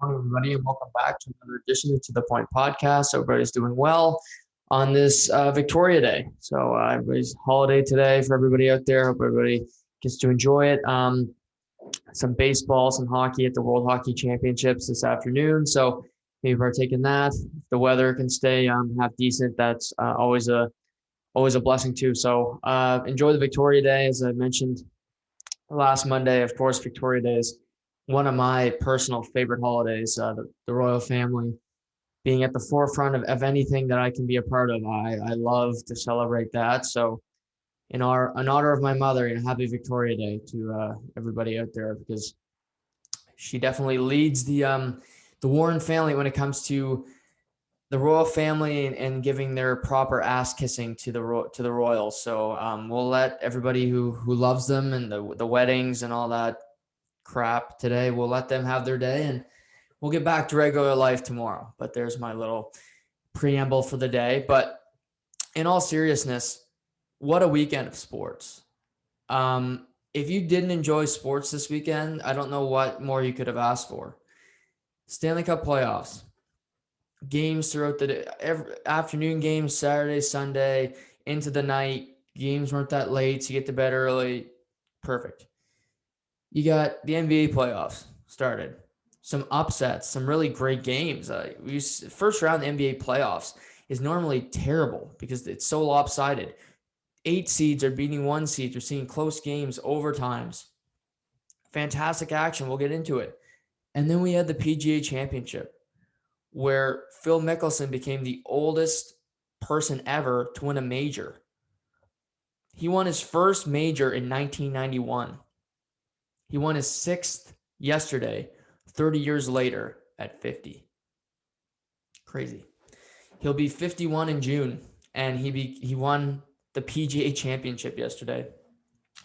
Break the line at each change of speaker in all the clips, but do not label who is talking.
Morning, everybody, and welcome back to another edition to the Point Podcast. Hope everybody's doing well on this Victoria Day. So everybody's holiday today for everybody out there. Hope everybody gets to enjoy it. Some baseball, some hockey at the World Hockey Championships this afternoon. So maybe partake in that. If the weather can stay half decent, that's always a blessing too. So enjoy the Victoria Day, as I mentioned last Monday. Of course, Victoria Day is one of my personal favorite holidays. The royal family being at the forefront of anything that I can be a part of. I love to celebrate that. So in honor of my mother, happy Victoria Day to everybody out there, because she definitely leads the Warren family when it comes to the royal family and giving their proper ass kissing to the royals. So we'll let everybody who loves them and the weddings and all that crap today, we'll let them have their day, and we'll get back to regular life tomorrow. But there's my little preamble for the day. But in all seriousness, what a weekend of sports. If you didn't enjoy sports this weekend, I don't know what more you could have asked for. Stanley Cup Playoffs. Games throughout the day, afternoon games, Saturday, Sunday, into the night. Games weren't that late, so you get to bed early. Perfect. You got the NBA playoffs started. Some upsets, some really great games. First round of the NBA playoffs is normally terrible because it's so lopsided. 8 seeds are beating 1 seed. We're seeing close games, overtimes. Fantastic action. We'll get into it. And then we had the PGA Championship, where Phil Mickelson became the oldest person ever to win a major. He won his first major in 1991. He won his 6th yesterday, 30 years later at 50. Crazy. He'll be 51 in June, and he won the PGA Championship yesterday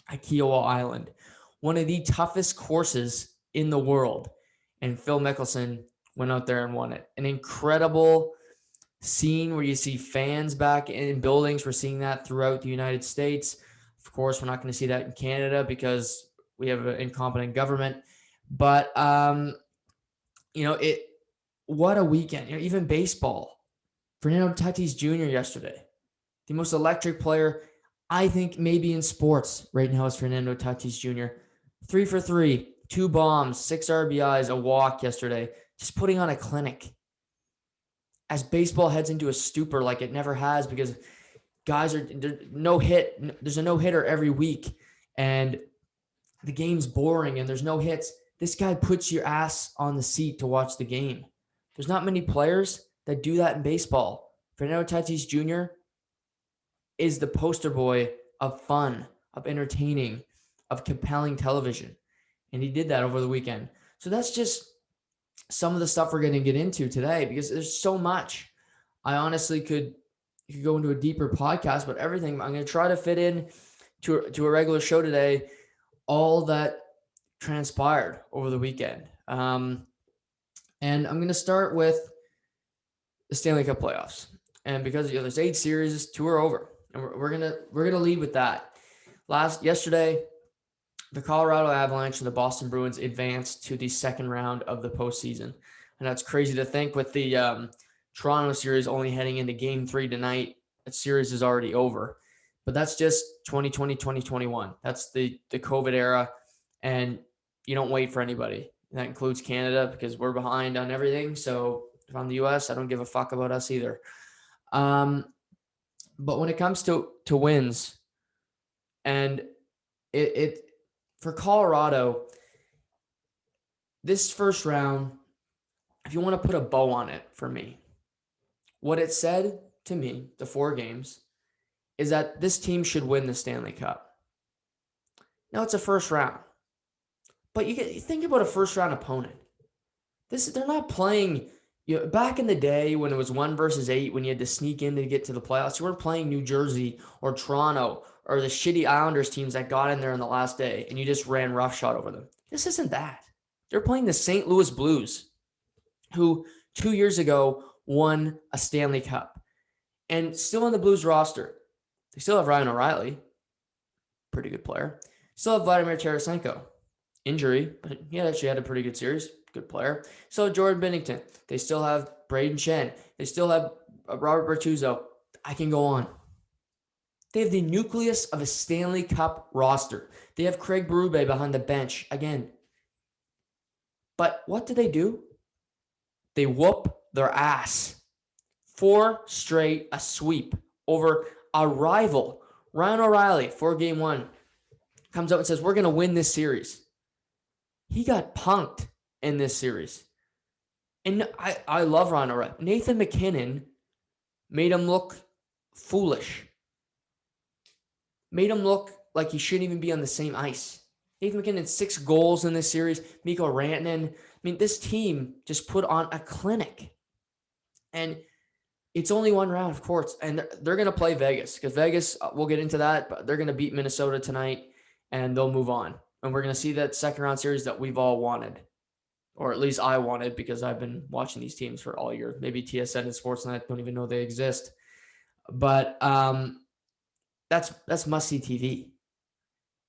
at Kiowa Island, one of the toughest courses in the world. And Phil Mickelson went out there and won it. An incredible scene where you see fans back in buildings. We're seeing that throughout the United States. Of course, we're not going to see that in Canada because we have an incompetent government. But, what a weekend. Even baseball. Fernando Tatis Jr. yesterday. The most electric player, I think, maybe in sports right now is Fernando Tatis Jr. 3 for 3, 2 bombs, 6 RBIs, a walk yesterday. Just putting on a clinic. As baseball heads into a stupor like it never has, because guys there's a no-hitter every week, and the game's boring and there's no hits. This guy puts your ass on the seat to watch the game. There's not many players that do that in baseball. Fernando Tatis Jr. is the poster boy of fun, of entertaining, of compelling television. And he did that over the weekend. So that's just some of the stuff we're going to get into today, because there's so much. I honestly could go into a deeper podcast, but everything I'm going to try to fit in to a regular show today, all that transpired over the weekend. And I'm going to start with the Stanley Cup playoffs. And because there's 8 series, 2 are over. And we're gonna lead with that. Yesterday, the Colorado Avalanche and the Boston Bruins advanced to the second round of the postseason. And that's crazy to think, with the Toronto series only heading into Game 3 tonight. That series is already over. But that's just 2020, 2021. That's the COVID era. And you don't wait for anybody. And that includes Canada, because we're behind on everything. So if I'm the U.S., I don't give a fuck about us either. But when it comes to wins, and it for Colorado, this first round, if you want to put a bow on it for me, what it said to me, the 4 games, is that this team should win the Stanley Cup. Now, it's a first round, but you think about a first round opponent. They're not playing. Back in the day when it was 1 versus 8, when you had to sneak in to get to the playoffs, you weren't playing New Jersey or Toronto or the shitty Islanders teams that got in there in the last day, and you just ran roughshod over them. This isn't that. They're playing the St. Louis Blues, who 2 years ago won a Stanley Cup. And still on the Blues roster, they still have Ryan O'Reilly, pretty good player. Still have Vladimir Tarasenko. Injury, but he actually had a pretty good series. good player. So Jordan Binnington. They still have Braden Chen. They still have Robert Bertuzzo. I can go on. They have the nucleus of a Stanley Cup roster. They have Craig Berube behind the bench again. But what do? They whoop their ass. 4 straight, a sweep over a rival. Ryan O'Reilly, for game 1, comes up and says, we're going to win this series. He got punked in this series. And I love Ryan O'Reilly. Nathan McKinnon made him look foolish. Made him look like he shouldn't even be on the same ice. Nathan McKinnon, 6 goals in this series. Mikko Rantanen. I mean, this team just put on a clinic. And it's only one round, of course. And they're going to play Vegas. Because Vegas, we'll get into that, but they're going to beat Minnesota tonight. And they'll move on. And we're going to see that second round series that we've all wanted. Or at least I wanted, because I've been watching these teams for all year. Maybe TSN and Sportsnet don't even know they exist. But that's must-see TV.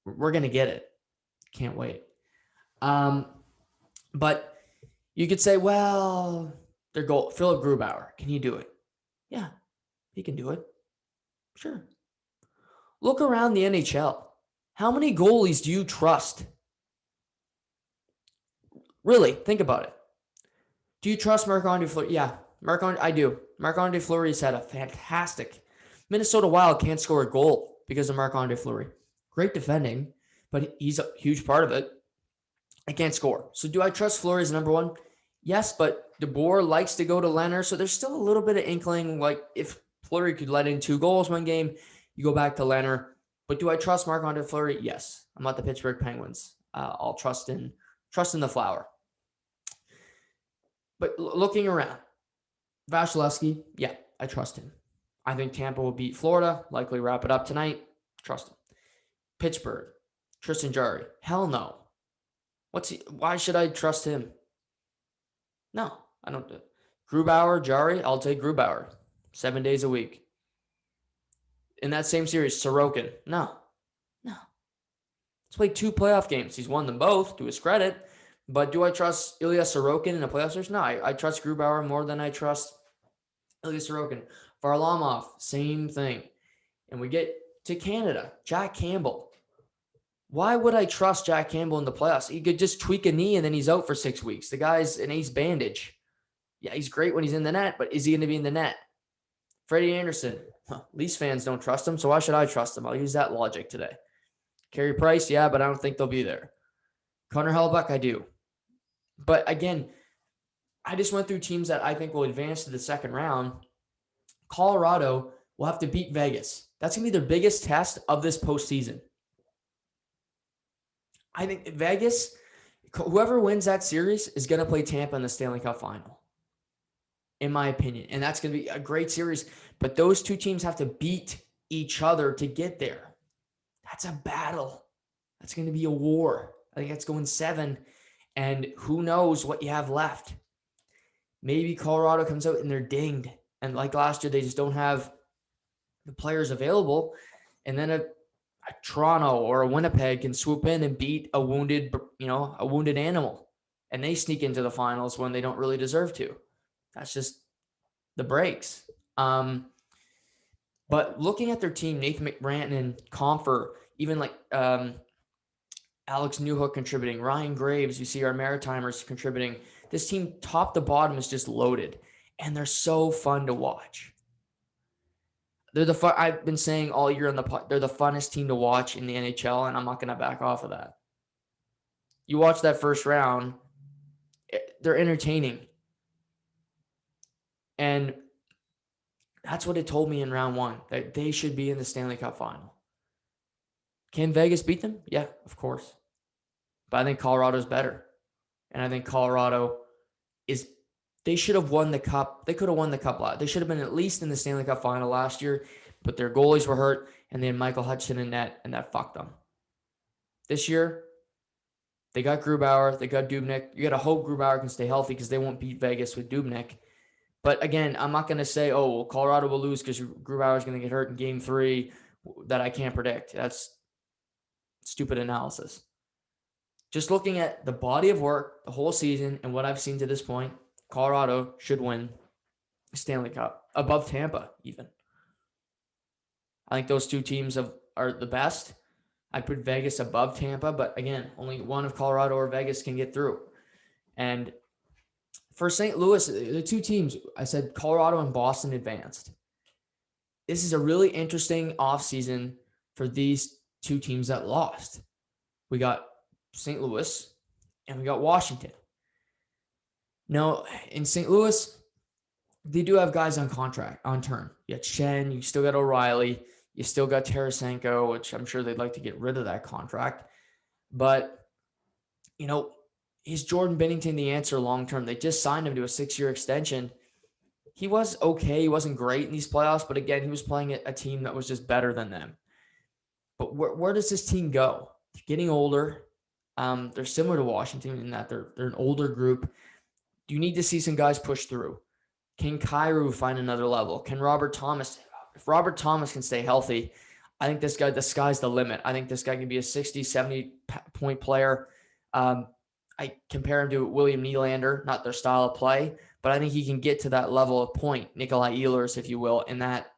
We're going to get it. Can't wait. But you could say, well, their goal, Philip Grubauer, can he do it? Yeah, he can do it. Sure. Look around the NHL. How many goalies do you trust? Really, think about it. Do you trust Marc-Andre Fleury? Yeah, I do. Marc-Andre Fleury's had a fantastic. Minnesota Wild can't score a goal because of Marc-Andre Fleury. Great defending, but he's a huge part of it. I can't score. So do I trust Fleury as number 1? Yes, but DeBoer likes to go to Leonard, so there's still a little bit of inkling, like if Fleury could let in 2 goals one game, you go back to Leonard. But do I trust Marc-Andre Fleury? Yes. I'm not the Pittsburgh Penguins. I'll trust in the Flower. But looking around, Vasilevsky, yeah, I trust him. I think Tampa will beat Florida, likely wrap it up tonight. Trust him. Pittsburgh, Tristan Jarry, hell no. Why should I trust him? No, I don't. Grubauer, Jarry, I'll take Grubauer 7 days a week. In that same series, Sorokin, no. He's played 2 playoff games. He's won them both, to his credit. But do I trust Ilya Sorokin in a playoff series? No, I trust Grubauer more than I trust Ilya Sorokin. Varlamov, same thing. And we get to Canada, Jack Campbell. Why would I trust Jack Campbell in the playoffs? He could just tweak a knee and then he's out for 6 weeks. The guy's an ace bandage. Yeah, he's great when he's in the net, but is he going to be in the net? Freddie Anderson. Leafs fans don't trust him, so why should I trust him? I'll use that logic today. Carey Price, yeah, but I don't think they'll be there. Connor Hellebuyck, I do. But again, I just went through teams that I think will advance to the second round. Colorado will have to beat Vegas. That's going to be their biggest test of this postseason. I think Vegas, whoever wins that series is going to play Tampa in the Stanley Cup final, in my opinion. And that's going to be a great series. But those 2 teams have to beat each other to get there. That's a battle. That's going to be a war. I think that's going 7. And who knows what you have left. Maybe Colorado comes out and they're dinged. And like last year, they just don't have the players available. And then a Toronto or a Winnipeg can swoop in and beat a wounded animal. And they sneak into the finals when they don't really deserve to. That's just the breaks. But looking at their team, Nathan McRantanen, Comfer, even like Alex Newhook contributing, Ryan Graves, you see our Maritimers contributing. This team, top to bottom, is just loaded. And they're so fun to watch. I've been saying all year on they're the funnest team to watch in the NHL, and I'm not going to back off of that. You watch that first round, they're entertaining. And that's what it told me in round 1, that they should be in the Stanley Cup final. Can Vegas beat them? Yeah, of course. But I think Colorado's better. And I think Colorado they should have won the cup. They could have won the cup. They should have been at least in the Stanley Cup final last year, but their goalies were hurt, and they had Michael Hutchinson in net, and that fucked them. This year, they got Grubauer, they got Dubnyk. You got to hope Grubauer can stay healthy because they won't beat Vegas with Dubnyk. But again, I'm not going to say, Colorado will lose because Grubauer is going to get hurt in game 3 that I can't predict. That's stupid analysis. just looking at the body of work, the whole season, and what I've seen to this point, Colorado should win Stanley Cup above Tampa even. I think those two teams are the best. I put Vegas above Tampa, but again, only one of Colorado or Vegas can get through. And for St. Louis, the two teams, I said Colorado and Boston advanced. This is a really interesting offseason for these two teams that lost. We got St. Louis and we got Washington. Now, in St. Louis, they do have guys on contract, on term. You got Shen, you still got O'Reilly, you still got Tarasenko, which I'm sure they'd like to get rid of that contract. But, is Jordan Binnington the answer long-term? They just signed him to a 6-year extension. He was okay. He wasn't great in these playoffs, but again, he was playing a team that was just better than them. But where does this team go? They're getting older. They're similar to Washington in that they're an older group. You need to see some guys push through. Can Kyrou find another level? Can Robert Thomas? If Robert Thomas can stay healthy, I think the sky's the limit. I think this guy can be a 60, 70-point player. I compare him to William Nylander, not their style of play, but I think he can get to that level of point, Nikolai Ehlers, if you will, in that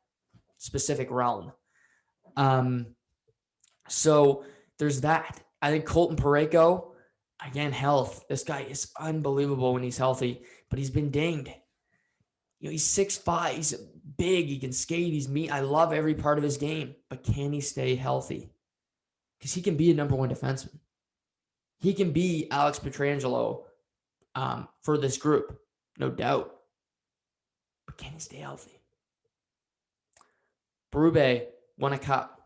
specific realm. So there's that. I think Colton Parayko, again, health. This guy is unbelievable when he's healthy, but he's been dinged. He's 6'5", he's big, he can skate, he's mean. I love every part of his game, but can he stay healthy? Because he can be a number one defenseman. He can be Alex Pietrangelo for this group, no doubt. But can he stay healthy? Berube won a cup.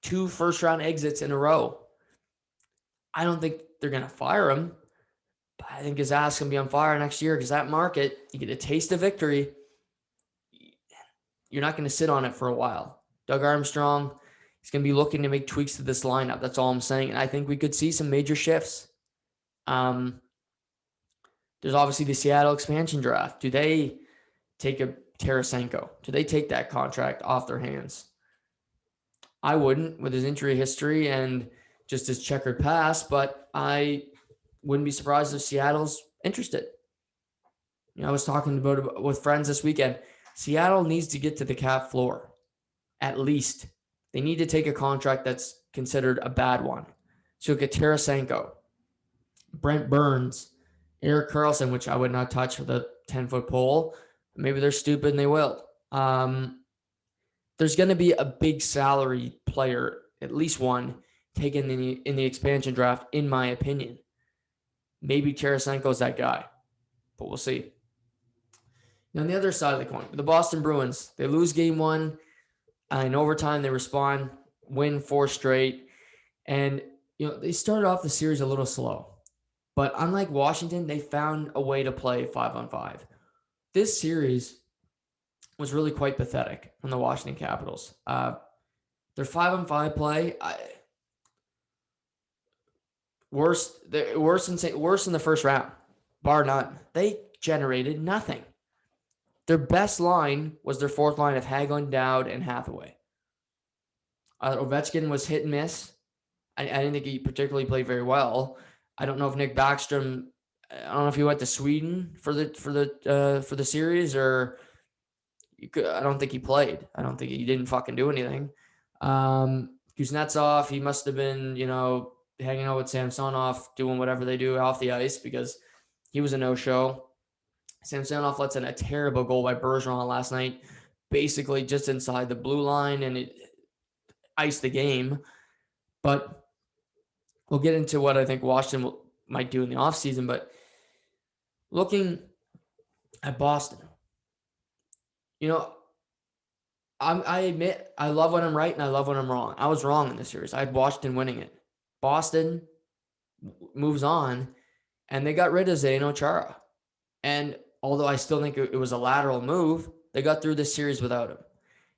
2 first-round exits in a row. I don't think they're going to fire him, but I think his ass going to be on fire next year because that market, you get a taste of victory, you're not going to sit on it for a while. Doug Armstrong, he's going to be looking to make tweaks to this lineup. That's all I'm saying. And I think we could see some major shifts. There's obviously the Seattle expansion draft. Do they take a Tarasenko? Do they take that contract off their hands? I wouldn't with his injury history and just his checkered past, but I wouldn't be surprised if Seattle's interested. I was talking about it with friends this weekend. Seattle needs to get to the cap floor, at least. They need to take a contract that's considered a bad one. So look at Tarasenko, Brent Burns, Erik Karlsson, which I would not touch with a 10-foot pole. Maybe they're stupid and they will. There's going to be a big salary player, at least one, taken in the expansion draft, in my opinion. Maybe Tarasenko's that guy, but we'll see. Now, on the other side of the coin, the Boston Bruins, they lose game 1. In overtime, they respond, win 4 straight. And, they started off the series a little slow. But unlike Washington, they found a way to play 5-on-5. This series was really quite pathetic from the Washington Capitals. Their 5-on-5 play, worse in the first round, bar none. They generated nothing. Their best line was their fourth line of Hagelin, Dowd, and Hathaway. Ovechkin was hit and miss. I didn't think he particularly played very well. I don't know if Nick Backstrom. I don't know if he went to Sweden for the series or. I don't think he played. I don't think he didn't fucking do anything. Kuznetsov, he must have been hanging out with Samsonov, doing whatever they do off the ice because he was a no-show. Samsonov lets in a terrible goal by Bergeron last night, basically just inside the blue line, and it iced the game. But we'll get into what I think Washington might do in the offseason. But looking at Boston, I admit I love when I'm right and I love when I'm wrong. I was wrong in this series. I had Washington winning it. Boston moves on, and they got rid of Zdeno Chara. And although I still think it was a lateral move, they got through this series without him.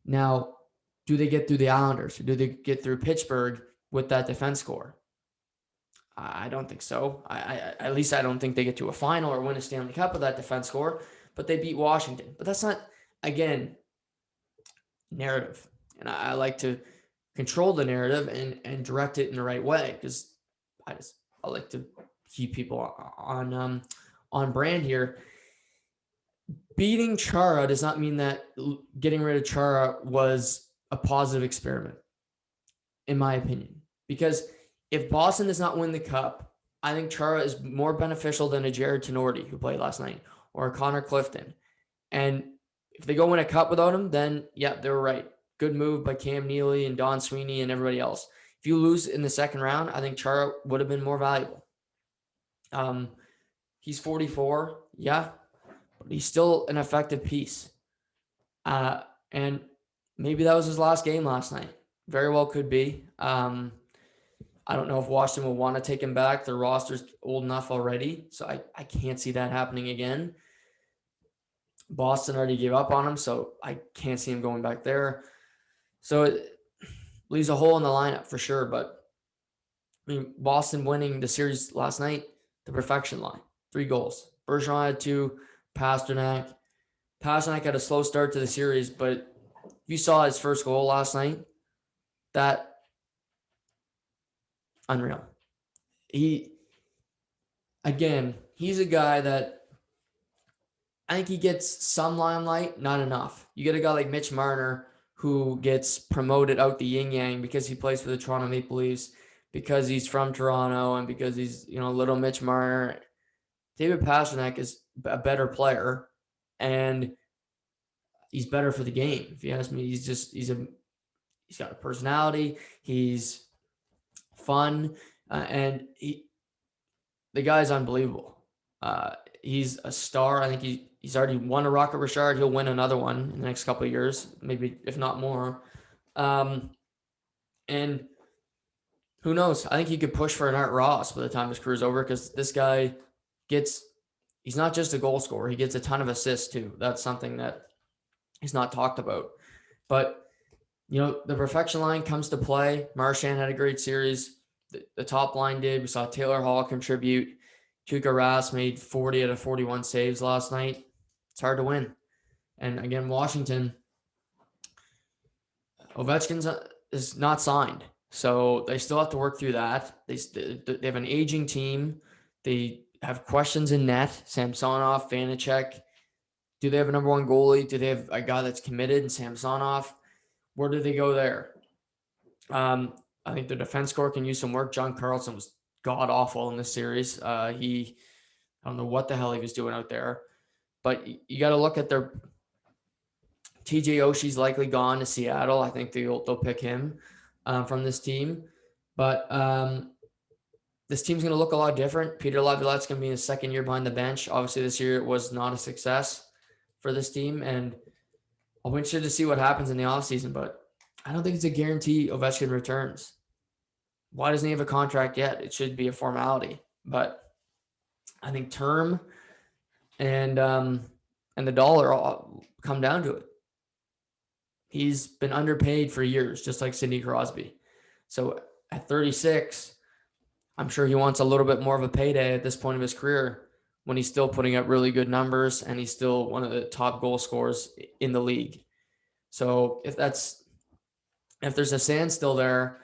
Now, do they get through the Islanders? Or do they get through Pittsburgh with that defense core? I don't think so. At least I don't think they get to a final or win a Stanley Cup with that defense core, but they beat Washington. But that's not, again, narrative. And I like to control the narrative and direct it in the right way because I just I like to keep people on brand here. Beating Chara does not mean that getting rid of Chara was a positive experiment, in my opinion. Because if Boston does not win the cup, I think Chara is more beneficial than a Jared Tenorti, who played last night, or a Connor Clifton. And if they go win a cup without him, then yeah, they're right. Good move by Cam Neely and Don Sweeney and everybody else. If you lose in the second round, I think Chara would have been more valuable. He's 44, yeah, but he's still an effective piece. And maybe that was his last game last night. Very well could be. I don't know if Washington will want to take him back. Their roster's old enough already, so I can't see that happening again. Boston already gave up on him, so I can't see him going back there. So it leaves a hole in the lineup for sure. But I mean, Boston winning the series last night, the perfection line, 3 goals. Bergeron had 2, Pasternak. Pasternak had a slow start to the series, but if you saw his first goal last night, that unreal. He's a guy that I think he gets some limelight, not enough. You get a guy like Mitch Marner who gets promoted out the yin-yang because he plays for the Toronto Maple Leafs, because he's from Toronto, and because he's, little Mitch Marner. David Pasternak is a better player, and he's better for the game. If you ask me, he's got a personality. He's fun, and the guy's unbelievable. He's a star. I think he's already won a Rocket Richard. He'll win another one in the next couple of years, maybe if not more. And who knows? I think he could push for an Art Ross by the time his career's over, because this guy he's not just a goal scorer. He gets a ton of assists too. That's something that he's not talked about. But, the perfection line comes to play. Marchand had a great series. The top line did. We saw Taylor Hall contribute. Tuukka Rask made 40 out of 41 saves last night. It's hard to win. And again, Washington, Ovechkin is not signed, so they still have to work through that. They have an aging team. They have questions in net. Samsonov, Vanacek. Do they have a number one goalie? Do they have a guy that's committed in Samsonov? Where do they go there? I think the defense corps can use some work. John Carlson was god awful in this series. I don't know what the hell he was doing out there, but you got to look at their TJ Oshie's likely gone to Seattle. I think they'll pick him from this team, but this team's going to look a lot different. Peter Laviolette's going to be in his second year behind the bench. Obviously, this year it was not a success for this team, and I'll be interested to see what happens in the offseason, but I don't think it's a guarantee Ovechkin returns. Why doesn't he have a contract yet? It should be a formality, but I think term and the dollar all come down to it. He's been underpaid for years, just like Sidney Crosby. So at 36, I'm sure he wants a little bit more of a payday at this point of his career, when he's still putting up really good numbers and he's still one of the top goal scorers in the league. So if there's a standstill there,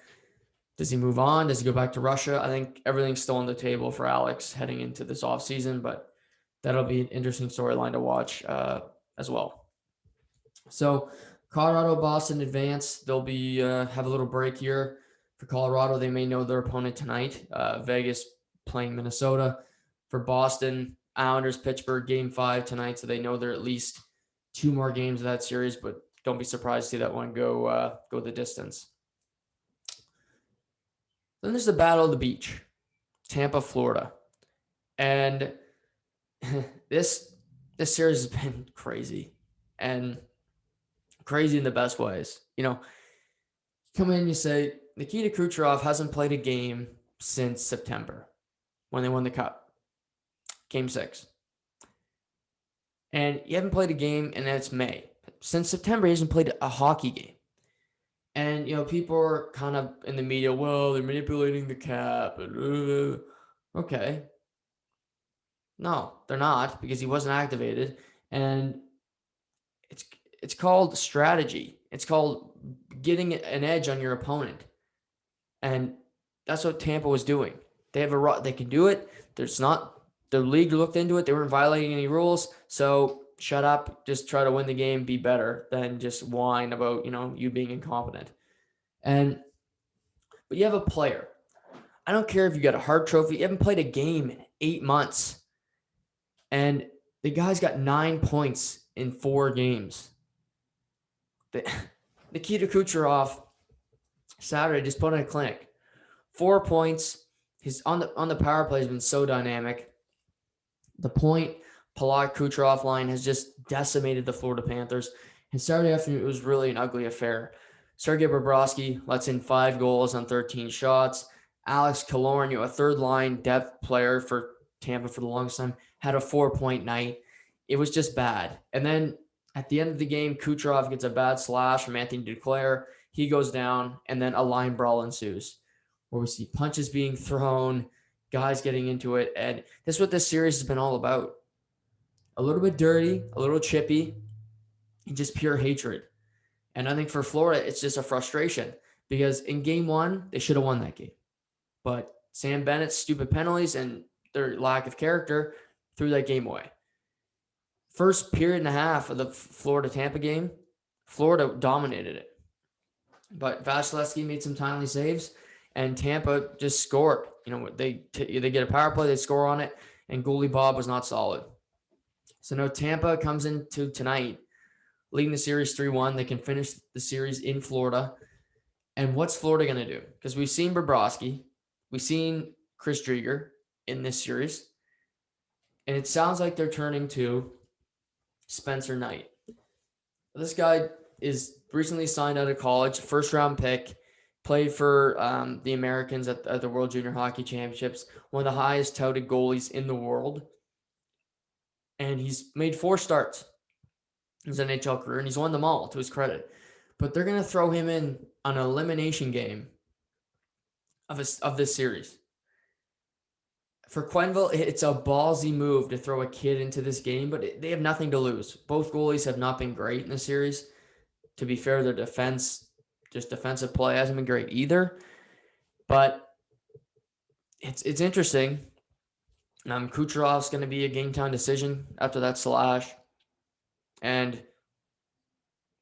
does he move on? Does he go back to Russia? I think everything's still on the table for Alex heading into this offseason, but that'll be an interesting storyline to watch as well. So Colorado, Boston advance. They'll be have a little break here. For Colorado, they may know their opponent tonight. Vegas playing Minnesota. For Boston, Islanders, Pittsburgh, Game 5 tonight, so they know they're at least 2 more games of that series, but don't be surprised to see that one go the distance. Then there's the Battle of the Beach, Tampa, Florida. And this series has been crazy, and crazy in the best ways. Come in, you say, Nikita Kucherov hasn't played a game since September when they won the Cup. Game 6. And you haven't played a game, and it's May. Since September, he hasn't played a hockey game. And, people are kind of in the media, well, they're manipulating the cap. Okay. No, they're not, because he wasn't activated. And it's called strategy. It's called getting an edge on your opponent. And that's what Tampa was doing. They have they can do it. The league looked into it. They weren't violating any rules. So shut up. Just try to win the game. Be better than just whine about, you being incompetent. But you have a player. I don't care if you got a Hart Trophy. You haven't played a game in 8 months. And the guy's got 9 points in 4 games. Nikita Kucherov Saturday just put in a clinic. 4 points. His on the power play has been so dynamic. The point Palat Kucherov line has just decimated the Florida Panthers. And Saturday afternoon, it was really an ugly affair. Sergei Bobrovsky lets in 5 goals on 13 shots. Alex Killorn, a third-line depth player for Tampa for the longest time, had a 4-point night. It was just bad. And then at the end of the game, Kucherov gets a bad slash from Anthony Duclair. He goes down, and then a line brawl ensues, where we see punches being thrown, guys getting into it. And this is what this series has been all about. A little bit dirty, a little chippy, and just pure hatred. And I think for Florida, it's just a frustration because in game 1, they should have won that game. But Sam Bennett's stupid penalties and their lack of character threw that game away. First period and a half of the Florida-Tampa game, Florida dominated it. But Vasilevsky made some timely saves, and Tampa just scored. They get a power play, they score on it, and goalie Bob was not solid. So now Tampa comes into tonight, leading the series 3-1. They can finish the series in Florida. And what's Florida going to do? Because we've seen Bobrovsky, we've seen Chris Driedger in this series, and it sounds like they're turning to Spencer Knight. This guy is recently signed out of college, first-round pick, played for the Americans at the World Junior Hockey Championships, one of the highest touted goalies in the world. And he's made 4 starts in his NHL career, and he's won them all to his credit. But they're going to throw him in on an elimination game of this series. For Quenneville, it's a ballsy move to throw a kid into this game, but they have nothing to lose. Both goalies have not been great in the series. To be fair, their defensive play hasn't been great either. But it's interesting. Kucherov's going to be a game-time decision after that slash. And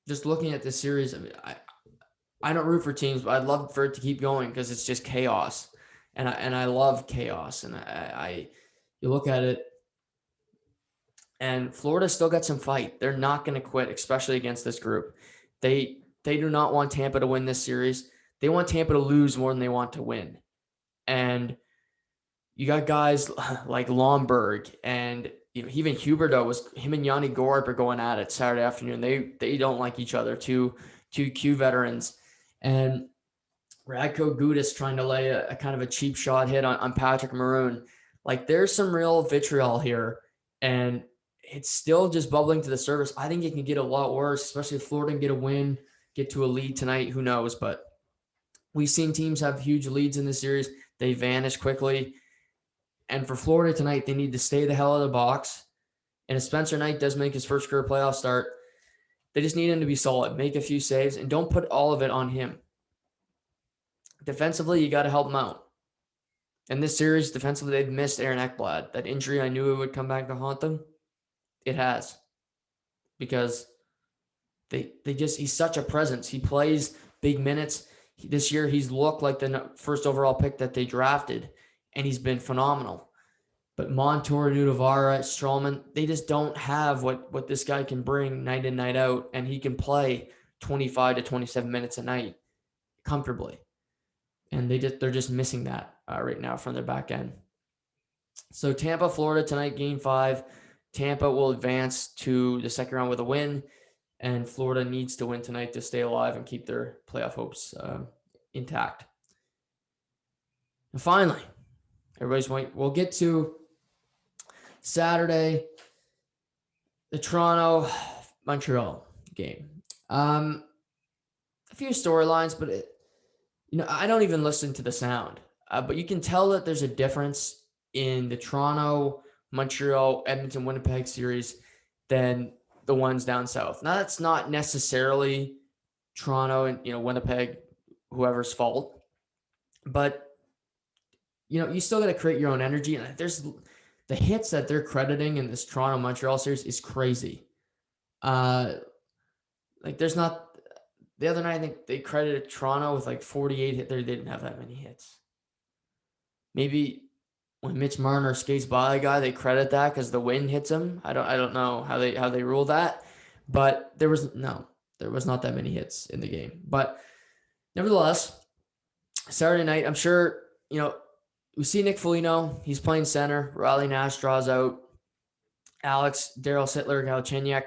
just looking at this series, I don't root for teams, but I'd love for it to keep going because it's just chaos. And I love chaos. And you look at it, and Florida still got some fight. They're not going to quit, especially against this group. They do not want Tampa to win this series. They want Tampa to lose more than they want to win. And you got guys like Lomberg and even Huberdeau him and Yanni Gorup are going at it Saturday afternoon. They don't like each other, two Q veterans. And Radko Gudas trying to lay a kind of a cheap shot hit on Patrick Maroon. Like, there's some real vitriol here, and it's still just bubbling to the surface. I think it can get a lot worse, especially if Florida can get a win, get to a lead tonight. Who knows? But we've seen teams have huge leads in this series. They vanish quickly. And for Florida tonight, they need to stay the hell out of the box. And if Spencer Knight does make his first career playoff start, they just need him to be solid, make a few saves, and don't put all of it on him. Defensively, you got to help him out. In this series, defensively, they've missed Aaron Ekblad. That injury, I knew it would come back to haunt them. It has. Because he's such a presence. He plays big minutes. This year, he's looked like the first overall pick that they drafted, and he's been phenomenal. But Montour, Nudavara, Stroman, they just don't have what this guy can bring night in, night out, and he can play 25 to 27 minutes a night comfortably. And they're just missing that right now from their back end. So Tampa, Florida tonight, Game 5. Tampa will advance to the second round with a win, and Florida needs to win tonight to stay alive and keep their playoff hopes intact. And finally, we'll get to Saturday, the Toronto-Montreal game. A few storylines, but I don't even listen to the sound. But you can tell that there's a difference in the Toronto, Montreal, Edmonton, Winnipeg series than the ones down south. Now, that's not necessarily Toronto and Winnipeg, whoever's fault, but you still got to create your own energy. And there's the hits that they're crediting in this Toronto Montreal series is crazy. There's not. The other night, I think they credited Toronto with 48 hits. They didn't have that many hits. Maybe when Mitch Marner skates by a guy, they credit that because the wind hits him. I don't know how they rule that, but there was not that many hits in the game. But nevertheless, Saturday night, I'm sure we see Nick Foligno. He's playing center. Riley Nash draws out. Alex, Daryl Sittler, Galchenyuk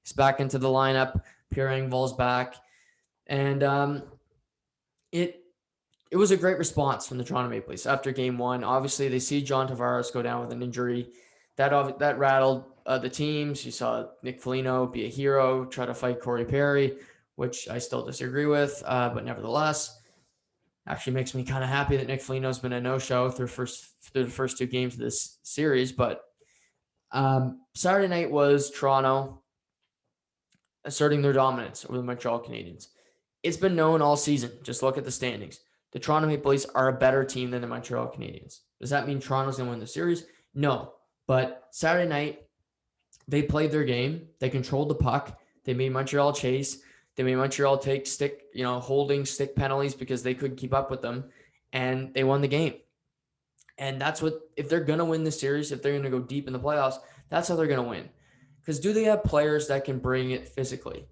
is back into the lineup. Pierre Engvall's back. And it was a great response from the Toronto Maple Leafs after game one. Obviously, they see John Tavares go down with an injury. That rattled the teams. You saw Nick Foligno be a hero, try to fight Corey Perry, which I still disagree with, but nevertheless, actually makes me kind of happy that Nick Foligno's been a no-show through the first two games of this series. But Saturday night was Toronto asserting their dominance over the Montreal Canadiens. It's been known all season. Just look at the standings. The Toronto Maple Leafs are a better team than the Montreal Canadiens. Does that mean Toronto's going to win the series? No. But Saturday night, they played their game. They controlled the puck. They made Montreal chase. They made Montreal take holding stick penalties because they couldn't keep up with them. And they won the game. And that's if they're going to win the series, if they're going to go deep in the playoffs, that's how they're going to win. Because do they have players that can bring it physically?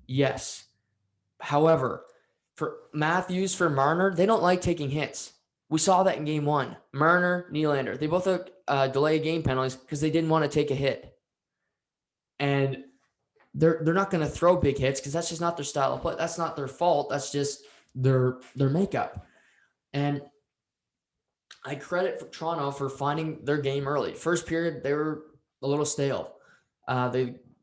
Yes. However, for Matthews, for Marner, they don't like taking hits. We saw that in game one. Marner, Nylander, they both took delay game penalties because they didn't want to take a hit. And they're not going to throw big hits because that's just not their style of play. That's not their fault. That's just their makeup. And I credit for Toronto for finding their game early. First period, they were a little stale.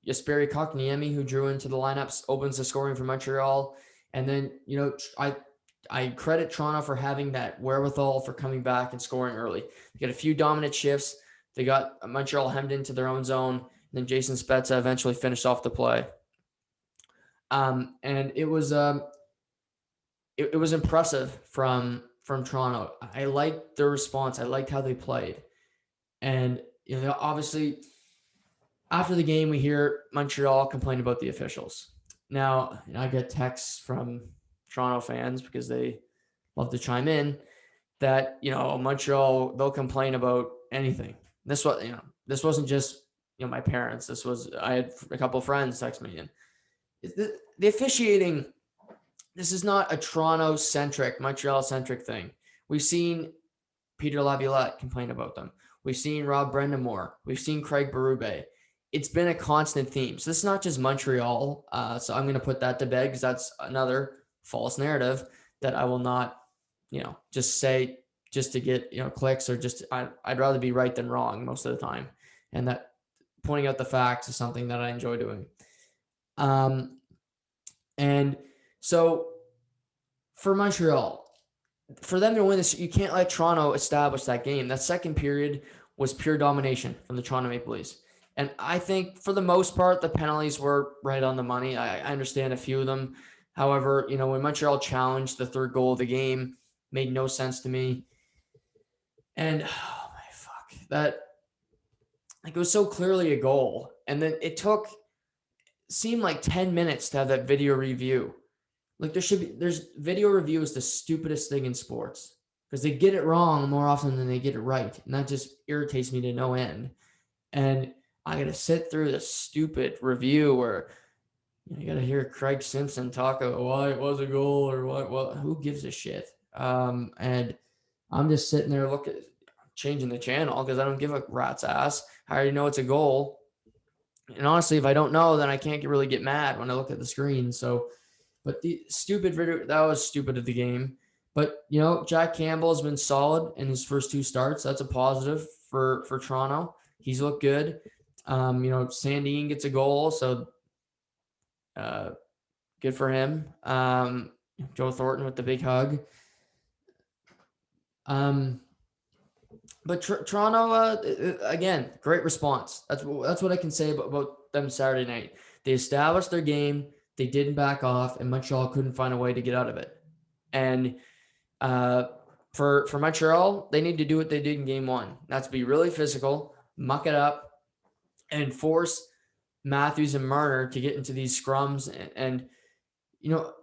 Jesperi Kotkaniemi, who drew into the lineups, opens the scoring for Montreal. And then, I credit Toronto for having that wherewithal for coming back and scoring early. They got a few dominant shifts. They got Montreal hemmed into their own zone. And then Jason Spezza eventually finished off the play. And it was impressive from Toronto. I liked their response. I liked how they played. And, obviously, after the game, we hear Montreal complain about the officials. Now, I get texts from Toronto fans because they love to chime in that, Montreal, they'll complain about anything. This wasn't just, my parents. I had a couple of friends text me in. The officiating, this is not a Toronto-centric, Montreal-centric thing. We've seen Peter Laviolette complain about them. We've seen Rob Brendamore. We've seen Craig Berube. It's been a constant theme. So this is not just Montreal. So I'm going to put that to bed because that's another false narrative that I will not, just say just to get, clicks or I'd rather be right than wrong most of the time. And that pointing out the facts is something that I enjoy doing. And so for Montreal, for them to win this, you can't let Toronto establish that game. That second period was pure domination from the Toronto Maple Leafs. And I think for the most part, the penalties were right on the money. I understand a few of them. However, when Montreal challenged the third goal of the game, made no sense to me. And that it was so clearly a goal. And then it seemed like 10 minutes to have that video review. There's video review is the stupidest thing in sports because they get it wrong more often than they get it right. And that just irritates me to no end. And I got to sit through this stupid review where you got to hear Craig Simpson talk about why it was a goal or what. Well, who gives a shit? And I'm just sitting there changing the channel because I don't give a rat's ass. I already know it's a goal. And honestly, if I don't know, then I can't really get mad when I look at the screen. So, but the stupid video, that was stupid of the game. But, Jack Campbell has been solid in his first two starts. That's a positive for Toronto. He's looked good. Sandine gets a goal, so good for him. Joe Thornton with the big hug. But Toronto, again, great response. That's what I can say about them Saturday night. They established their game. They didn't back off, and Montreal couldn't find a way to get out of it. And For Montreal, they need to do what they did in game one. That's be really physical, muck it up, and force Matthews and Marner to get into these scrums. And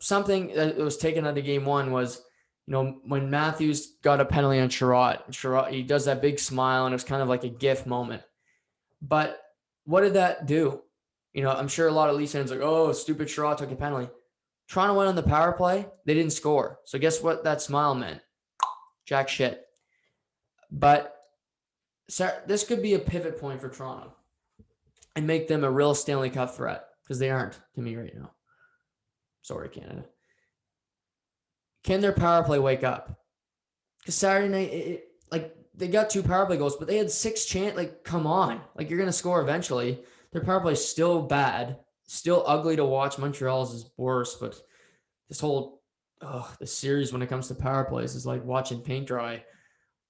something that was taken out of game one was, when Matthews got a penalty on Sherratt, he does that big smile, and it was kind of like a GIF moment. But what did that do? I'm sure a lot of Leafs fans are like, oh, stupid Sherratt took a penalty. Toronto went on the power play. They didn't score. So guess what that smile meant? Jack shit. But this could be a pivot point for Toronto and make them a real Stanley Cup threat, because they aren't to me right now. Sorry, Canada. Can their power play wake up? Because Saturday night, they got 2 power play goals, but they had 6 chances. Come on. You're going to score eventually. Their power play is still bad, still ugly to watch. Montreal's is worse, but this whole the series when it comes to power plays is like watching paint dry.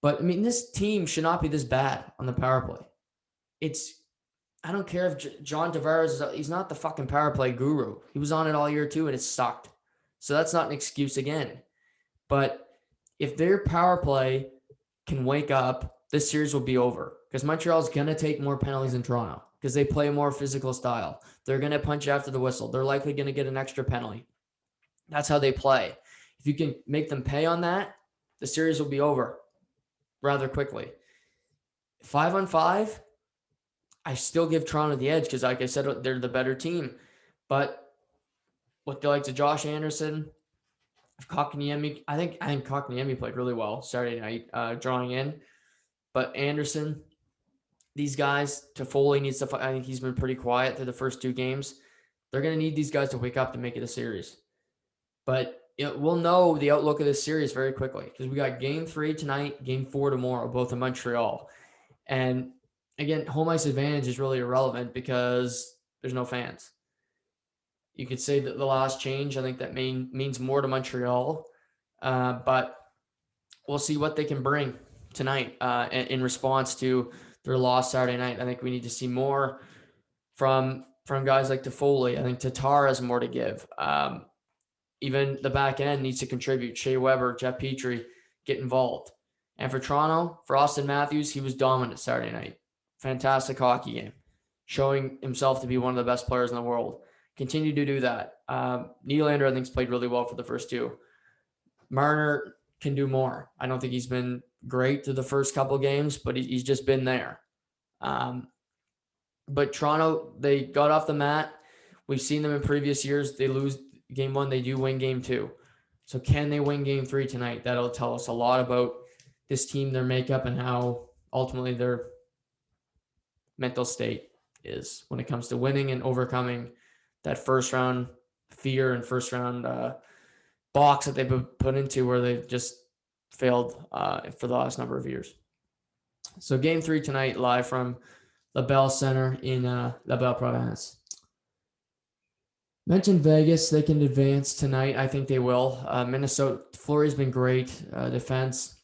But, this team should not be this bad on the power play. I don't care if John Tavares he's not the fucking power play guru. He was on it all year too, and it sucked. So that's not an excuse again. But if their power play can wake up, this series will be over, because Montreal's going to take more penalties than Toronto because they play a more physical style. They're going to punch after the whistle. They're likely going to get an extra penalty. That's how they play. If you can make them pay on that, the series will be over rather quickly. 5-on-5, I still give Toronto the edge because, like I said, they're the better team. But with the likes of Josh Anderson, Kotkaniemi, I think Kotkaniemi played really well Saturday night, drawing in. But Anderson, these guys, Toffoli needs to. I think he's been pretty quiet through the first 2 games. They're going to need these guys to wake up to make it a series. But we'll know the outlook of this series very quickly, because we got Game 3 tonight, Game 4 tomorrow, both in Montreal. And again, home ice advantage is really irrelevant because there's no fans. You could say that the last change, I think that means more to Montreal, but we'll see what they can bring tonight in response to their loss Saturday night. I think we need to see more from guys like Toffoli. I think Tatar has more to give. Even the back end needs to contribute. Shea Weber, Jeff Petrie, get involved. And for Toronto, for Austin Matthews, he was dominant Saturday night. Fantastic hockey game, showing himself to be one of the best players in the world. Continue to do that. Nylander, I think, has played really well for the first 2. Marner can do more. I don't think he's been great through the first couple of games, but he's just been there. But Toronto, they got off the mat. We've seen them in previous years. They lose game 1, they do win game 2. So can they win game 3 tonight? That'll tell us a lot about this team, their makeup, and how ultimately their mental state is when it comes to winning and overcoming that first round fear and first round box that they've been put into, where they've just failed for the last number of years. So game 3 tonight, live from the Bell Center in La Belle Province. Mentioned Vegas, they can advance tonight. I think they will. Minnesota, Fleury's been great. Defense.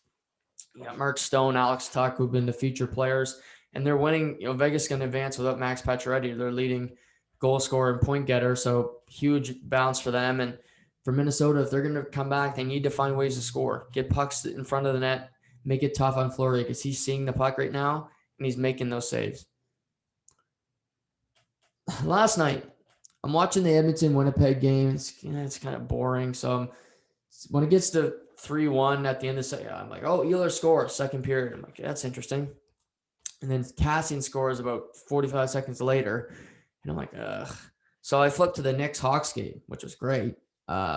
You got Mark Stone, Alex Tuck, who've been the future players, and they're winning. Vegas can advance without Max Pacioretty, their leading goal scorer and point getter. So huge bounce for them. And for Minnesota, if they're going to come back, they need to find ways to score. Get pucks in front of the net, make it tough on Fleury, because he's seeing the puck right now and he's making those saves. Last night, I'm watching the Edmonton-Winnipeg game. It's kind of boring. So when it gets to 3-1 at the end of the second, I'm like, oh, Ehlers scores, second period. I'm like, that's interesting. And then Cassian scores about 45 seconds later. And I'm like, ugh. So I flipped to the Knicks-Hawks game, which was great,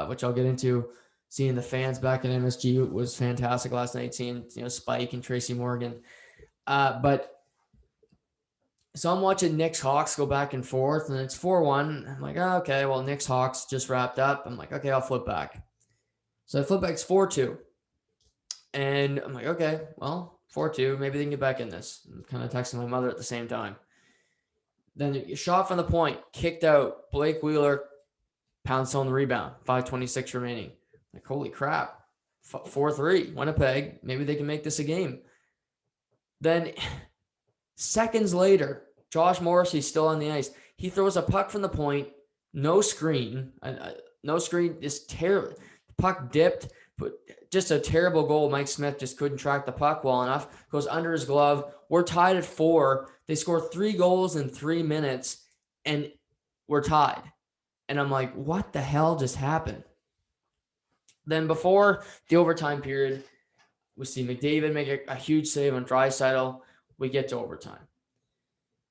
which I'll get into. Seeing the fans back in MSG was fantastic last night, seeing Spike and Tracy Morgan. So I'm watching Knicks-Hawks go back and forth, and it's 4-1. I'm like, oh, okay, well, Knicks-Hawks just wrapped up. I'm like, okay, I'll flip back. So I flip back, it's 4-2. And I'm like, okay, well, 4-2. Maybe they can get back in this. I'm kind of texting my mother at the same time. Then a shot from the point, kicked out. Blake Wheeler pounced on the rebound. 5:26 remaining. Like, holy crap. 4-3. Winnipeg. Maybe they can make this a game. Then seconds later, Josh Morrissey's still on the ice. He throws a puck from the point. No screen. No screen is terrible. The puck dipped. But just a terrible goal. Mike Smith just couldn't track the puck well enough. Goes under his glove. We're tied at 4. They score 3 goals in 3 minutes, and we're tied. And I'm like, what the hell just happened? Then before the overtime period, we see McDavid make a huge save on Draisaitl. We get to overtime.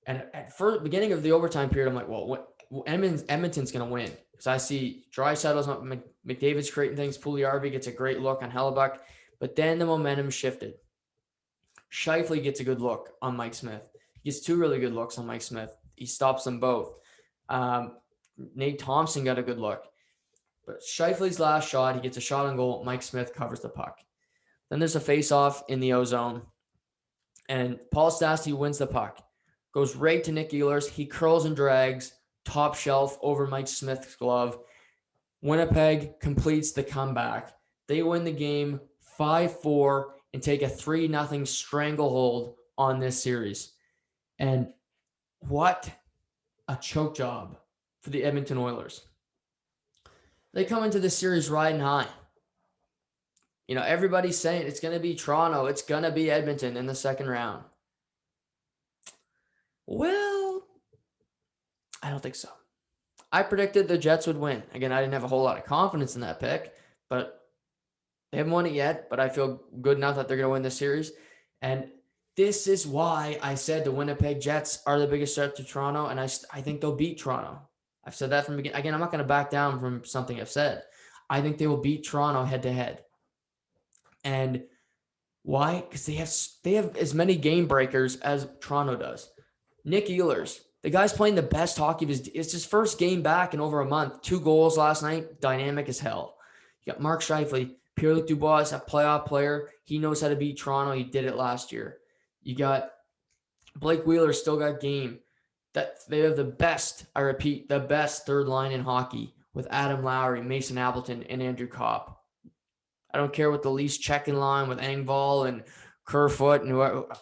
And at first beginning of the overtime period, I'm like, well, Edmonton's going to win. Because I see Draisaitl's not, McDavid's creating things. Puljujarvi gets a great look on Hellebuck. But then the momentum shifted. Scheifele gets a good look on Mike Smith. He gets 2 really good looks on Mike Smith. He stops them both. Nate Thompson got a good look. But Scheifele's last shot, he gets a shot on goal. Mike Smith covers the puck. Then there's a face-off in the O-zone. And Paul Stastny wins the puck. Goes right to Nick Ehlers. He curls and drags, top shelf over Mike Smith's glove. Winnipeg completes the comeback. They win the game 5-4 and take a 3-0 stranglehold on this series. And what a choke job for the Edmonton Oilers. They come into this series riding high. You know, everybody's saying it's going to be Toronto. It's going to be Edmonton in the second round. Well, I don't think so. I predicted the Jets would win. Again, I didn't have a whole lot of confidence in that pick, but they haven't won it yet, but I feel good enough that they're going to win this series. And this is why I said the Winnipeg Jets are the biggest threat to Toronto, and I think they'll beat Toronto. I've said that from the beginning. Again, I'm not going to back down from something I've said. I think they will beat Toronto head-to-head. And why? Because they have as many game breakers as Toronto does. Nick Ehlers, the guy's playing the best hockey of it's his first game back in over a month. 2 goals last night, dynamic as hell. You got Mark Scheifele, Pierre-Luc Dubois, a playoff player. He knows how to beat Toronto. He did it last year. You got Blake Wheeler, still got game. That they have the best, I repeat, the best third line in hockey with Adam Lowry, Mason Appleton, and Andrew Kopp. I don't care what the least checking line with Engvall and Kerfoot and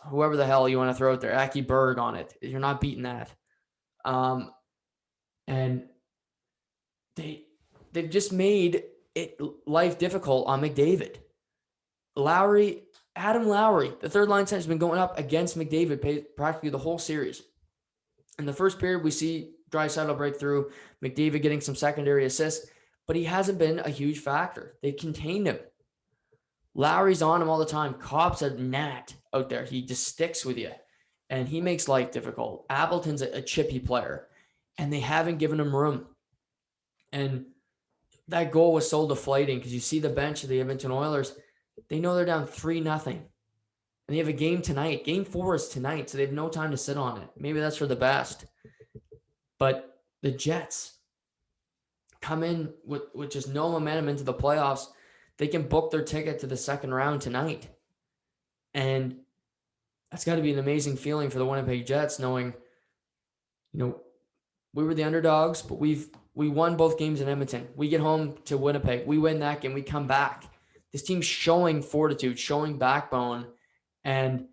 whoever the hell you want to throw out there, Aki Berg on it. You're not beating that. And they've just made it life difficult on McDavid. Adam Lowry, the third line center, has been going up against McDavid practically the whole series. In the first period, we see Draisaitl break through, McDavid getting some secondary assists, but he hasn't been a huge factor. They contained him. Lowry's on him all the time. Kopp's a gnat out there. He just sticks with you, and he makes life difficult. Appleton's a chippy player, and they haven't given him room. And that goal was so deflating because you see the bench of the Edmonton Oilers. They know they're down 3-0. And they have a game tonight. Game 4 is tonight, so they have no time to sit on it. Maybe that's for the best. But the Jets come in with just no momentum into the playoffs. They can book their ticket to the second round tonight. And that's got to be an amazing feeling for the Winnipeg Jets, knowing, you know, we were the underdogs, but we won both games in Edmonton. We get home to Winnipeg. We win that game. We come back. This team's showing fortitude, showing backbone. And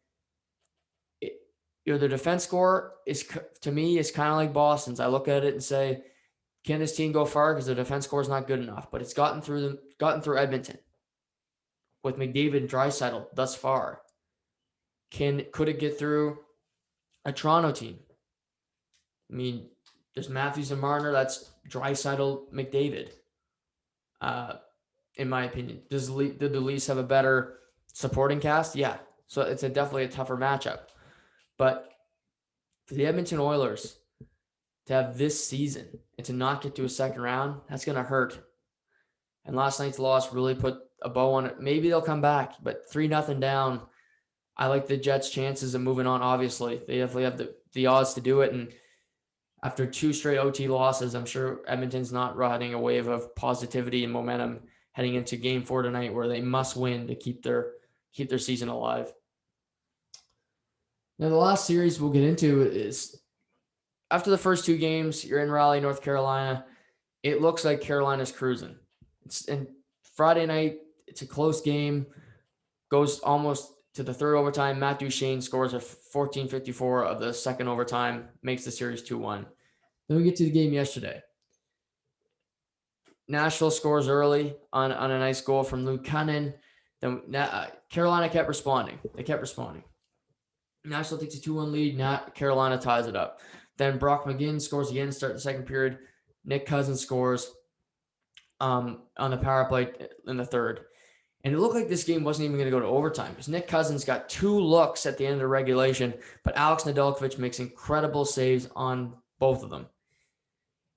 the defense score is, to me, is kind of like Boston's. I look at it and say, can this team go far? Because the defense score is not good enough. But it's gotten through Edmonton with McDavid and Draisaitl thus far. Could it get through a Toronto team? I mean, there's Matthews and Marner. That's Draisaitl, McDavid. In my opinion, did the Leafs have a better supporting cast? Yeah. So it's definitely a tougher matchup. But for the Edmonton Oilers to have this season and to not get to a second round, that's going to hurt. And last night's loss really put a bow on it. Maybe they'll come back, but 3-0 down. I like the Jets' chances of moving on, obviously. They definitely have the odds to do it. And after 2 straight OT losses, I'm sure Edmonton's not riding a wave of positivity and momentum heading into Game 4 tonight, where they must win to keep their season alive. Now, the last series we'll get into is after the first 2 games, you're in Raleigh, North Carolina. It looks like Carolina's cruising. And Friday night, it's a close game, goes almost to the third overtime. Matt Duchene scores a 14:54 of the second overtime, makes the series 2-1. Then we get to the game yesterday. Nashville scores early on a nice goal from Luke Cunnin. Then Carolina kept responding. They kept responding. Nashville takes a 2-1 lead. Carolina ties it up. Then Brock McGinn scores again to start the second period. Nick Cousins scores on the power play in the third. And it looked like this game wasn't even going to go to overtime because Nick Cousins got 2 looks at the end of the regulation, but Alex Nedeljkovic makes incredible saves on both of them.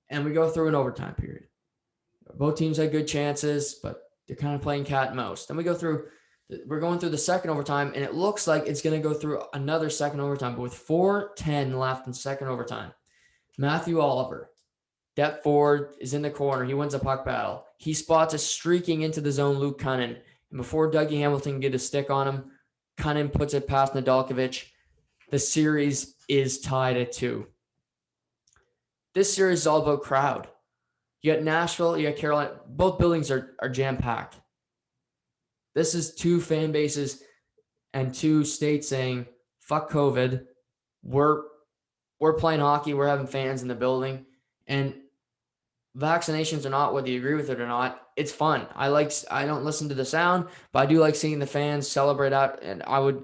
And we go through an overtime period. Both teams had good chances, but they're kind of playing cat and mouse. Then we're going through the second overtime, and it looks like it's going to go through another second overtime, but with 4:10 left in second overtime. Matthew Oliver, depth forward, is in the corner. He wins a puck battle. He spots a streaking into the zone Luke Cunnin, and before Dougie Hamilton can get a stick on him, Cunnin puts it past Nedeljkovic. The series is tied at 2. This series is all about crowd. You got Nashville, you got Carolina. Both buildings are jam-packed. This is 2 fan bases and 2 states saying, fuck COVID. We're playing hockey. We're having fans in the building. And vaccinations or not, whether you agree with it or not, it's fun. I don't listen to the sound, but I do like seeing the fans celebrate out. And I would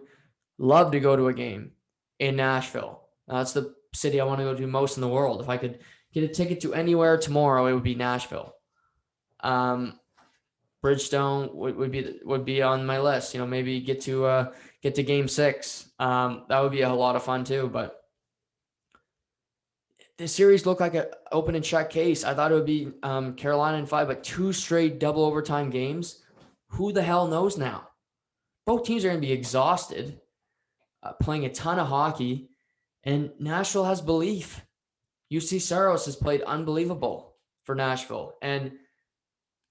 love to go to a game in Nashville. That's the city I want to go to most in the world. If I could get a ticket to anywhere tomorrow, it would be Nashville. Bridgestone would be on my list. Maybe get to Game 6. That would be a lot of fun too. But this series looked like an open and shut case. I thought it would be Carolina in 5, but 2 straight double overtime games. Who the hell knows now? Both teams are going to be exhausted, playing a ton of hockey, and Nashville has belief. UC Saros has played unbelievable for Nashville, and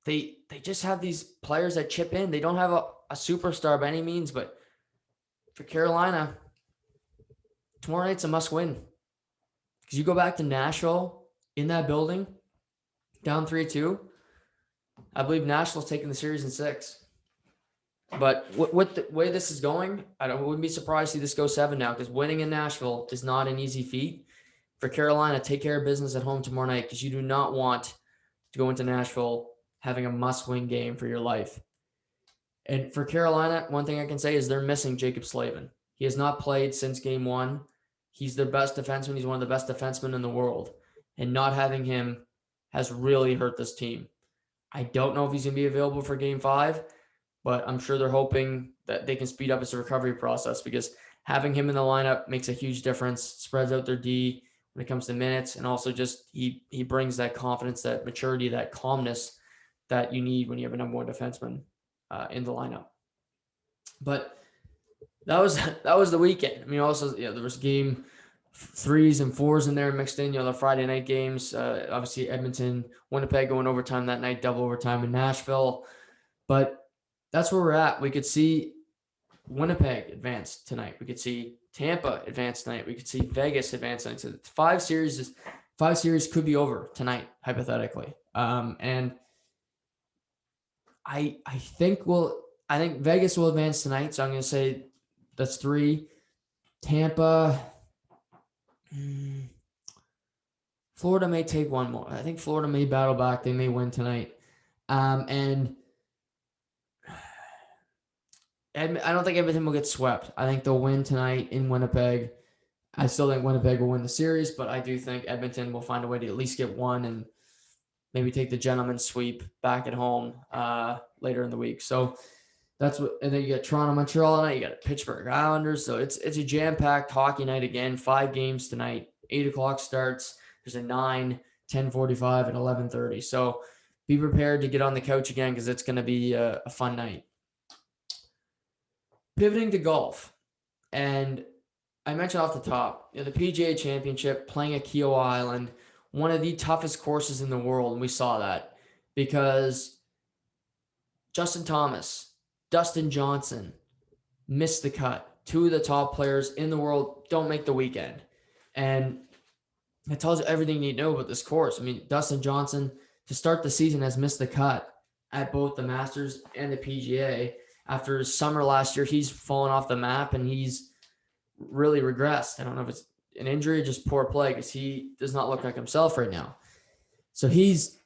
they just have these players that chip in. They don't have a superstar by any means, but for Carolina, tomorrow night's a must-win. Because you go back to Nashville in that building, down 3-2, I believe Nashville's taking the series in 6. But with the way this is going, I wouldn't be surprised to see this go 7 now, because winning in Nashville is not an easy feat. For Carolina, take care of business at home tomorrow night, because you do not want to go into Nashville having a must-win game for your life. And for Carolina, one thing I can say is they're missing Jacob Slavin. He has not played since Game 1. He's their best defenseman. He's one of the best defensemen in the world. And not having him has really hurt this team. I don't know if he's going to be available for Game 5, but I'm sure they're hoping that they can speed up his recovery process, because having him in the lineup makes a huge difference, spreads out their D when it comes to minutes, and also just he brings that confidence, that maturity, that calmness that you need when you have a number 1 defenseman in the lineup. But that was the weekend. I mean, also, there was Game 3s and 4s in there mixed in. The Friday night games. Obviously, Edmonton, Winnipeg going overtime that night, double overtime in Nashville. But that's where we're at. We could see Winnipeg advance tonight. We could see Tampa advance tonight. We could see Vegas advance tonight. So 5 series could be over tonight, hypothetically. And I think Vegas will advance tonight. So I'm going to say that's 3. Tampa, Florida may take 1 more. I think Florida may battle back. They may win tonight. And I don't think Edmonton will get swept. I think they'll win tonight in Winnipeg. I still think Winnipeg will win the series, but I do think Edmonton will find a way to at least get 1 and maybe take the gentleman's sweep back at home later in the week. So that's what. And then you got Toronto, Montreal tonight. You got Pittsburgh Islanders. So it's a jam-packed hockey night again. 5 games tonight. 8:00 starts. There's a 9, 10:45, and 11:30. So be prepared to get on the couch again, because it's going to be a fun night. Pivoting to golf, and I mentioned off the top, the PGA Championship, playing at Kiowa Island, one of the toughest courses in the world, and we saw that because Justin Thomas, Dustin Johnson missed the cut. 2 of the top players in the world don't make the weekend, and it tells you everything you need to know about this course. I mean, Dustin Johnson, to start the season, has missed the cut at both the Masters and the PGA. After his summer last year, he's fallen off the map, and he's really regressed. I don't know if it's an injury or just poor play, because he does not look like himself right now. So he's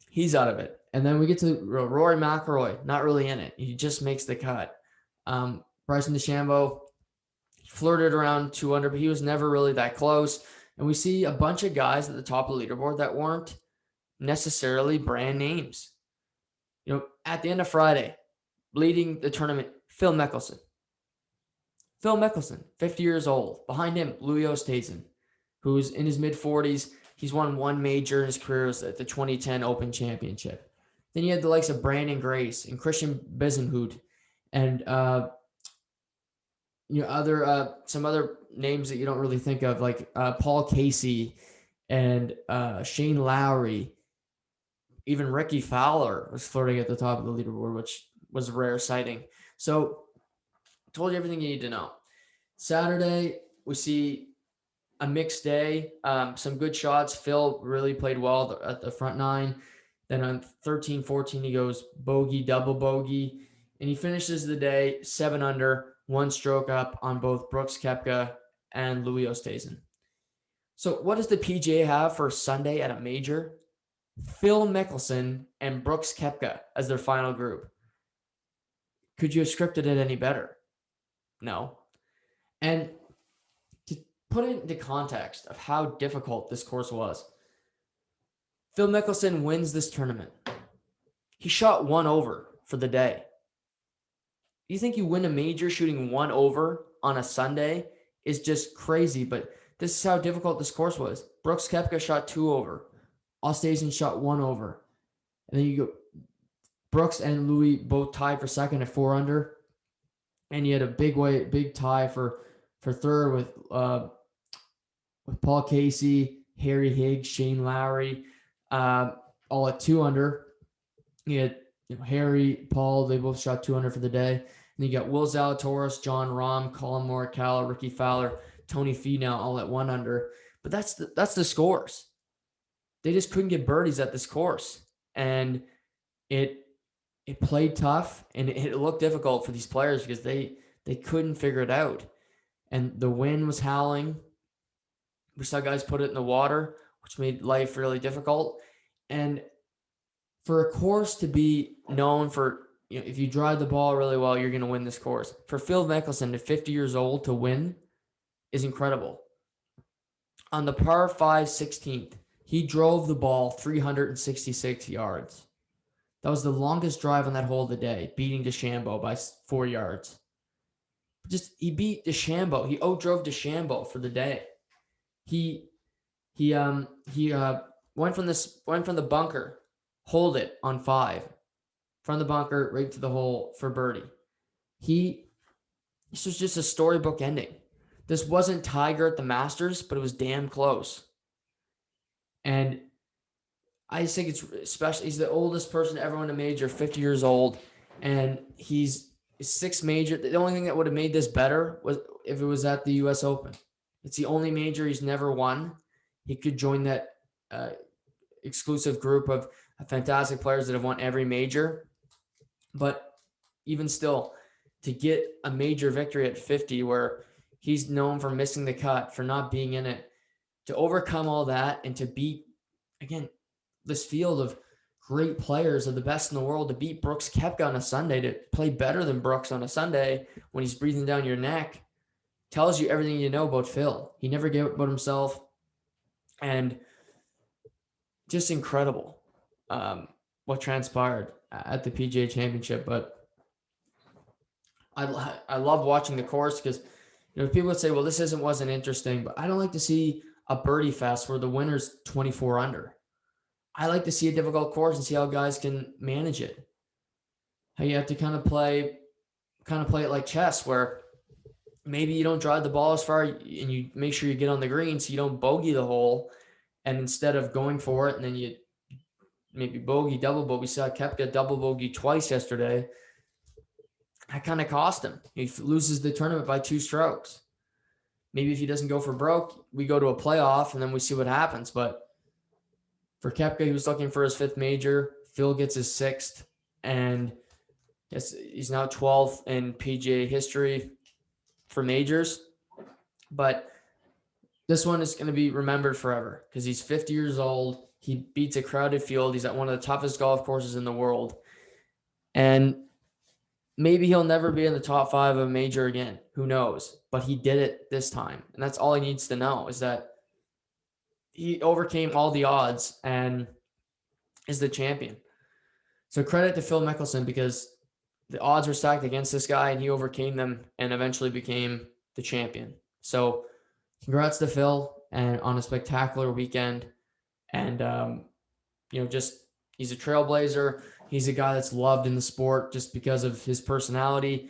He's out of it. And then we get to Rory Mcilroy, not really in it. He just makes the cut. Bryson DeChambeau flirted around 2 under, but he was never really that close. And we see a bunch of guys at the top of the leaderboard that weren't necessarily brand names. At the end of Friday, leading the tournament, Phil Mickelson. Phil Mickelson, 50 years old. Behind him, Louis Oosthuizen, who's in his mid-40s. He's won one major in his career at the 2010 Open Championship. Then you had the likes of Brandon Grace and Christian Bezenhut and some other names that you don't really think of, like Paul Casey and Shane Lowry. Even Ricky Fowler was flirting at the top of the leaderboard, which was a rare sighting. So I told you everything you need to know. Saturday, we see a mixed day, some good shots. Phil really played well at the front nine. Then on 13, 14, he goes bogey, double bogey, and he finishes the day 7 under, 1 stroke up on both Brooks Koepka and Louis Oosthuizen. So what does the PGA have for Sunday at a major? Phil Mickelson and Brooks Koepka as their final group. Could you have scripted it any better? No. And to put it into context of how difficult this course was, Phil Mickelson wins this tournament. He shot 1 over for the day. You think you win a major shooting 1 over on a Sunday is just crazy, but this is how difficult this course was. Brooks Koepka shot 2 over. Oosthuizen shot 1 over. And then you go, Brooks and Louis both tied for second at 4 under. And you had a big tie for third with Paul Casey, Harry Higgs, Shane Lowry, all at 2 under. You had Harry, Paul, they both shot 2 under for the day. And you got Will Zalatoris, John Rahm, Colin Morikawa, Ricky Fowler, Tony Finau all at 1 under. But that's the scores. They just couldn't get birdies at this course. And it played tough, and it looked difficult for these players because they couldn't figure it out. And the wind was howling. We saw guys put it in the water, which made life really difficult. And for a course to be known for, if you drive the ball really well, you're going to win this course. For Phil Mickelson, at 50 years old, to win is incredible. On the par 5 16th, he drove the ball 366 yards. That was the longest drive on that hole of the day, beating DeChambeau by 4 yards. He beat DeChambeau. He outdrove DeChambeau for the day. He went from the bunker, hold it on 5, from the bunker right to the hole for birdie. This was just a storybook ending. This wasn't Tiger at the Masters, but it was damn close. And I just think it's special. He's the oldest person to ever win a major, 50 years old, and he's 6th major. The only thing that would have made this better was if it was at the U.S. Open. It's the only major he's never won. He could join that exclusive group of fantastic players that have won every major. But even still, to get a major victory at 50, where he's known for missing the cut, for not being in it, to overcome all that and to beat, again, this field of great players, of the best in the world, to beat Brooks Koepka on a Sunday, to play better than Brooks on a Sunday when he's breathing down your neck, tells you everything you know about Phil. He never gave up about himself, and just incredible what transpired at the PGA Championship. But I love watching the course because people would say, well, this wasn't interesting, but I don't like to see a birdie fest where the winner's 24 under. I like to see a difficult course and see how guys can manage it. How you have to kind of play it like chess, where maybe you don't drive the ball as far and you make sure you get on the green so you don't bogey the hole. And instead of going for it, and then you maybe bogey, double bogey. We saw Koepka double bogey twice yesterday. That kind of cost him. He loses the tournament by 2 strokes. Maybe if he doesn't go for broke, we go to a playoff and then we see what happens. But for Koepka, he was looking for his 5th major. Phil gets his 6th, and he's now 12th in PGA history for majors. But this one is going to be remembered forever because he's 50 years old. He beats a crowded field. He's at one of the toughest golf courses in the world. And maybe he'll never be in the top 5 of a major again. Who knows? But he did it this time. And that's all he needs to know, is that he overcame all the odds and is the champion. So credit to Phil Mickelson, because the odds were stacked against this guy and he overcame them and eventually became the champion. So congrats to Phil and on a spectacular weekend. And, just he's a trailblazer. He's a guy that's loved in the sport just because of his personality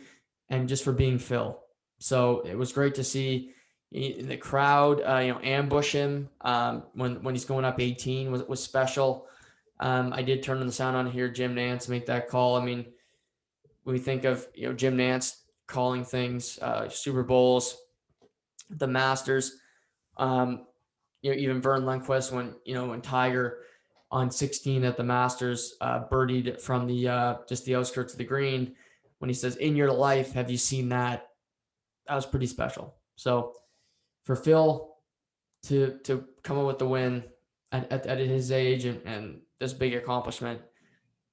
and just for being Phil. So it was great to see the crowd, ambush him when he's going up 18 was special. I did turn on the sound on here, Jim Nantz make that call. I mean, when we think of, Jim Nantz calling things, Super Bowls, the Masters, even Vern Lundquist when Tiger on 16 at the Masters birdied from the just the outskirts of the green, when he says, "In your life, have you seen that?" That was pretty special. So for Phil to come up with the win at his age and this big accomplishment,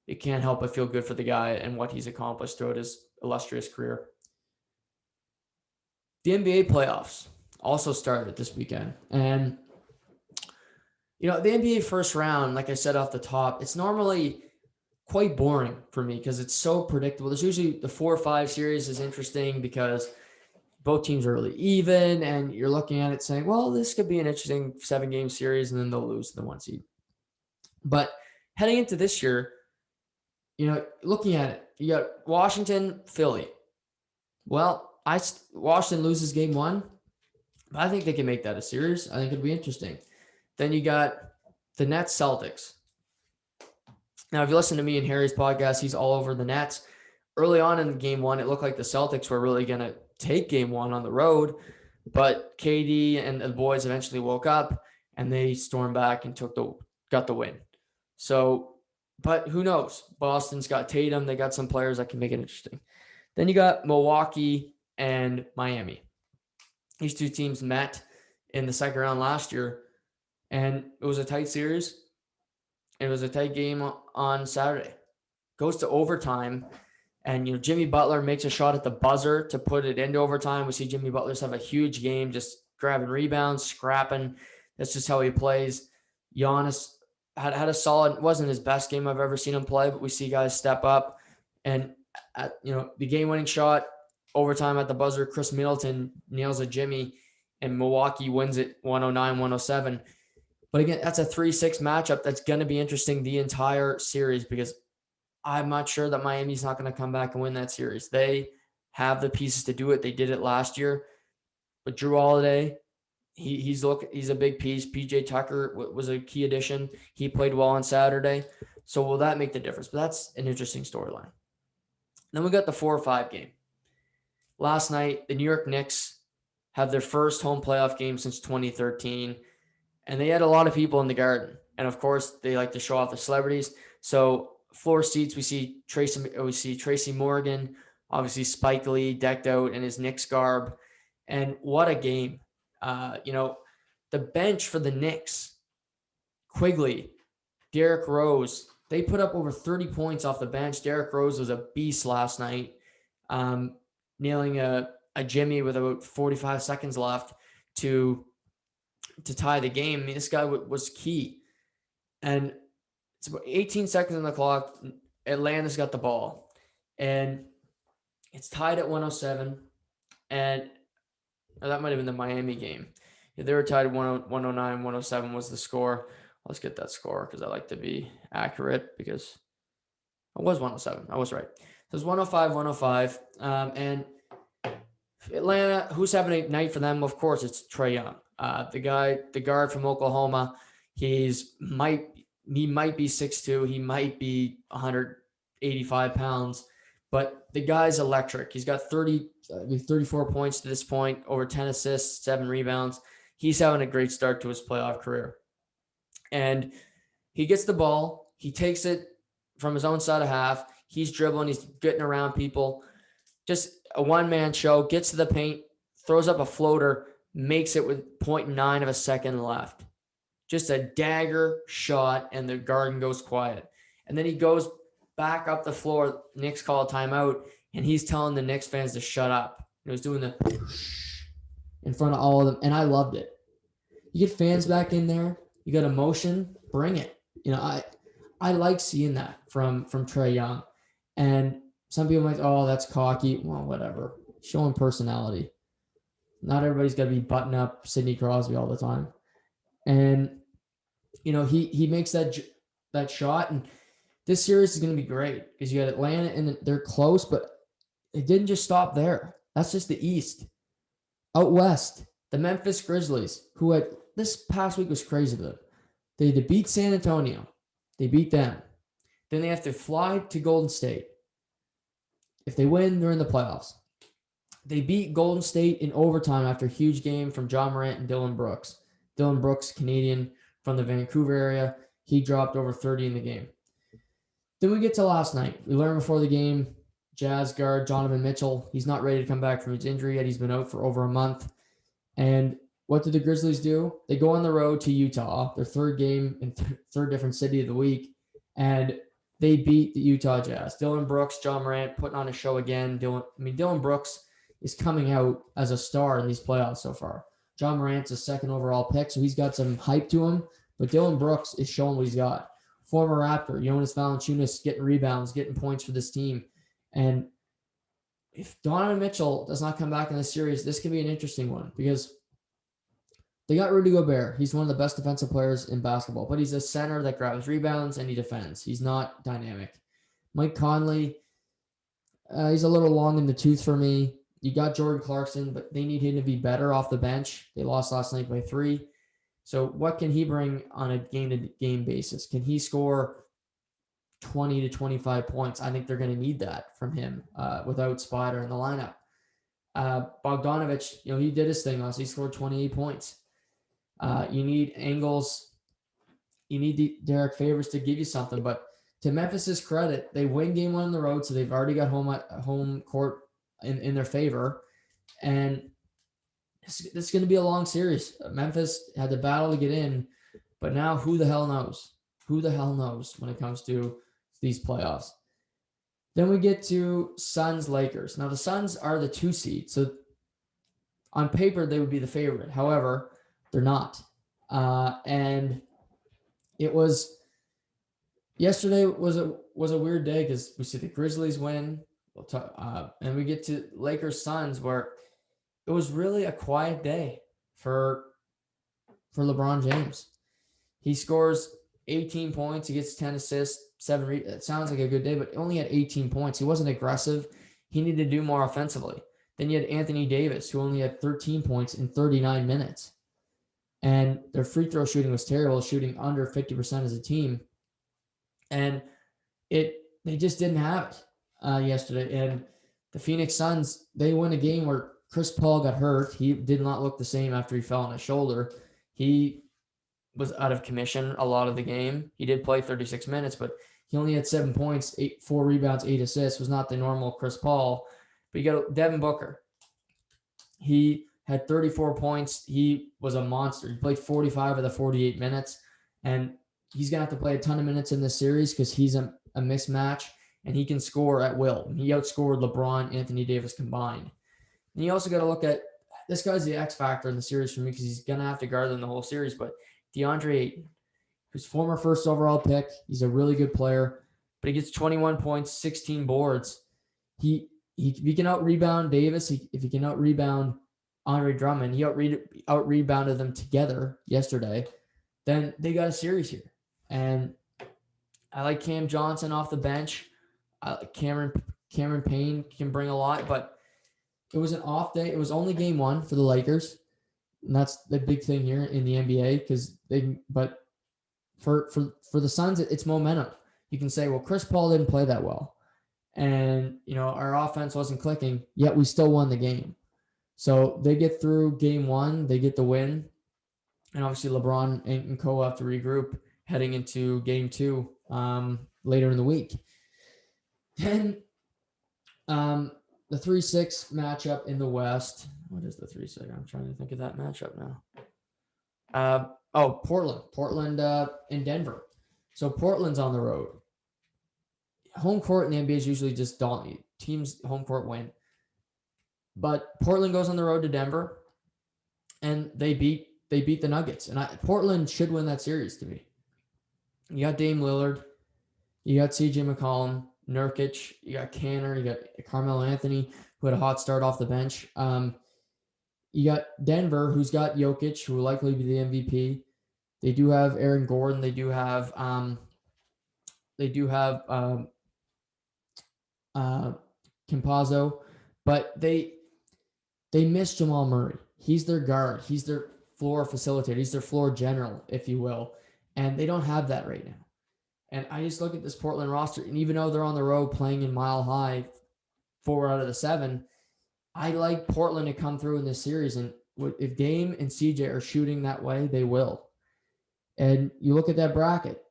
it can't help but feel good for the guy and what he's accomplished throughout his illustrious career. The NBA playoffs also started this weekend. And, the NBA first round, like I said off the top, it's normally quite boring for me because it's so predictable. There's usually the 4 or 5 series is interesting because both teams are really even and you're looking at it saying, well, this could be an interesting 7-game series and then they'll lose to the 1 seed. But heading into this year, looking at it, you got Washington, Philly. Well, Washington loses game 1, but I think they can make that a series. I think it'd be interesting. Then you got the Nets, Celtics. Now, if you listen to me and Harry's podcast, he's all over the Nets. Early on in game 1, it looked like the Celtics were really going to take game 1 on the road, but KD and the boys eventually woke up and they stormed back and got the win. So, but who knows? Boston's got Tatum. They got some players that can make it interesting. Then you got Milwaukee and Miami. These 2 teams met in the second round last year, and it was a tight series. It was a tight game on Saturday. Goes to overtime, and Jimmy Butler makes a shot at the buzzer to put it into overtime. We see Jimmy Butler have a huge game, just grabbing rebounds, scrapping. That's just how he plays. Giannis had a solid, wasn't his best game I've ever seen him play, but we see guys step up. And the game-winning shot, overtime at the buzzer, Chris Middleton nails a Jimmy, and Milwaukee wins it 109-107. But again, that's a 3-6 matchup that's going to be interesting the entire series because I'm not sure that Miami's not going to come back and win that series. They have the pieces to do it. They did it last year. But Drew Holiday, he's a big piece. PJ Tucker was a key addition. He played well on Saturday. So will that make the difference? But that's an interesting storyline. Then we got the 4 or 5 game. Last night, the New York Knicks have their first home playoff game since 2013. And they had a lot of people in the Garden. And of course, they like to show off the celebrities. So floor seats, we see Tracy Morgan, obviously Spike Lee decked out in his Knicks garb. And what a game. The bench for the Knicks, Quigley, Derrick Rose, they put up over 30 points off the bench. Derrick Rose was a beast last night, nailing a Jimmy with about 45 seconds left to tie the game. I mean, this guy was key. And it's about 18 seconds on the clock. Atlanta's got the ball. And it's tied at 107. And that might have been the Miami game. Yeah, they were tied at 109, 107 was the score. Let's get that score because I like to be accurate because it was 107. I was right. So it was 105, 105. And Atlanta, who's having a night for them? Of course, it's Trae Young. The guard from Oklahoma. He might be 6'2". He might be 185 pounds, but the guy's electric. He's got 34 points to this point, over 10 assists, 7 rebounds. He's having a great start to his playoff career. And he gets the ball. He takes it from his own side of half. He's dribbling. He's getting around people. Just a one-man show. Gets to the paint, throws up a floater, makes it with 0.9 of a second left. just a dagger shot, and the Garden goes quiet. And then he goes back up the floor. Knicks call a timeout, and he's telling the Knicks fans to shut up. He was doing the in front of all of them, and I loved it. You get fans back in there, you got emotion, bring it. I like seeing that from Trae Young. And some people might, oh, that's cocky. Well, whatever. Showing personality. Not everybody's got to be button up Sidney Crosby all the time. And he makes that shot, and this series is going to be great because you got Atlanta and they're close, but it didn't just stop there. That's just the East. Out west, the Memphis Grizzlies, who had this past week was crazy for them. They had to beat San Antonio. They beat them. Then they have to fly to Golden State. If they win, they're in the playoffs. They beat Golden State in overtime after a huge game from John Morant and Dylan Brooks. Dylan Brooks, Canadian from the Vancouver area. He dropped over 30 in the game. Then we get to last night. We learned before the game, Jazz guard Donovan Mitchell, he's not ready to come back from his injury yet. He's been out for over a month. And what did the Grizzlies do? They go on the road to Utah, their third game in third different city of the week, and they beat the Utah Jazz. Dylan Brooks, John Morant putting on a show again. Dylan Brooks is coming out as a star in these playoffs so far. John Morant's a second overall pick, so he's got some hype to him. But Dylan Brooks is showing what he's got. Former Raptor, Jonas Valanciunas getting rebounds, getting points for this team. And if Donovan Mitchell does not come back in this series, this could be an interesting one because they got Rudy Gobert. He's one of the best defensive players in basketball, but he's a center that grabs rebounds and he defends. He's not dynamic. Mike Conley, he's a little long in the tooth for me. You got Jordan Clarkson, but they need him to be better off the bench. They lost last night by 3. So what can he bring on a game-to-game basis? Can he score 20 to 25 points? I think they're going to need that from him without Spider in the lineup. Bogdanovich, he did his thing last. He scored 28 points. You need Ingles. You need Derek Favors to give you something. But to Memphis's credit, they win game 1 on the road, so they've already got home court in their favor. And this is going to be a long series. Memphis had to battle to get in, but now who the hell knows? Who the hell knows when it comes to these playoffs? Then we get to Suns-Lakers. Now, the Suns are the 2 seed, so on paper, they would be the favorite. However, they're not. And it was yesterday was a weird day because we see the Grizzlies win, and we get to Lakers-Suns where it was really a quiet day for LeBron James. He scores 18 points. He gets 10 assists, 7 It sounds like a good day, but only had 18 points. He wasn't aggressive. He needed to do more offensively. Then you had Anthony Davis, who only had 13 points in 39 minutes. And their free throw shooting was terrible, shooting under 50% as a team. And they just didn't have it yesterday. And the Phoenix Suns, they won a game where Chris Paul got hurt. He did not look the same after he fell on his shoulder. He was out of commission a lot of the game. He did play 36 minutes, but he only had 7 points, 4 rebounds, 8 assists. Was not the normal Chris Paul. But you got Devin Booker. He had 34 points. He was a monster. He played 45 of the 48 minutes, and he's going to have to play a ton of minutes in this series because he's a mismatch, and he can score at will. He outscored LeBron, Anthony Davis combined. And you also got to look at this guy's the X factor in the series for me because he's going to have to guard them the whole series. But DeAndre Ayton, who's former first overall pick, he's a really good player, but he gets 21 points, 16 boards. If he can out-rebound Davis, if he can out-rebound Andre Drummond, he out-rebounded them together yesterday, then they got a series here. And I like Cam Johnson off the bench. Cameron Payne can bring a lot, but it was an off day. It was only game 1 for the Lakers. And that's the big thing here in the NBA but for the Suns, it's momentum. You can say, well, Chris Paul didn't play that well. And, our offense wasn't clicking, yet we still won the game. So they get through game 1, they get the win. And obviously LeBron and co have to regroup heading into game 2 later in the week. Then the 3-6 matchup in the West. What is the 3-6? I'm trying to think of that matchup now. Oh, Portland and Denver. So Portland's on the road. Home court in the NBA is usually just teams home court win. But Portland goes on the road to Denver, and they beat the Nuggets. And Portland should win that series to me. You got Dame Lillard, you got CJ McCollum, Nurkic, you got Canner, you got Carmelo Anthony, who had a hot start off the bench. You got Denver, who's got Jokic, who will likely be the MVP. They do have Aaron Gordon. They do have Campazzo, but they miss Jamal Murray. He's their guard. He's their floor facilitator. He's their floor general, if you will. And they don't have that right now. And I just look at this Portland roster, and even though they're on the road playing in Mile High 4 out of the 7, I like Portland to come through in this series. And if Dame and CJ are shooting that way, they will. And you look at that bracket,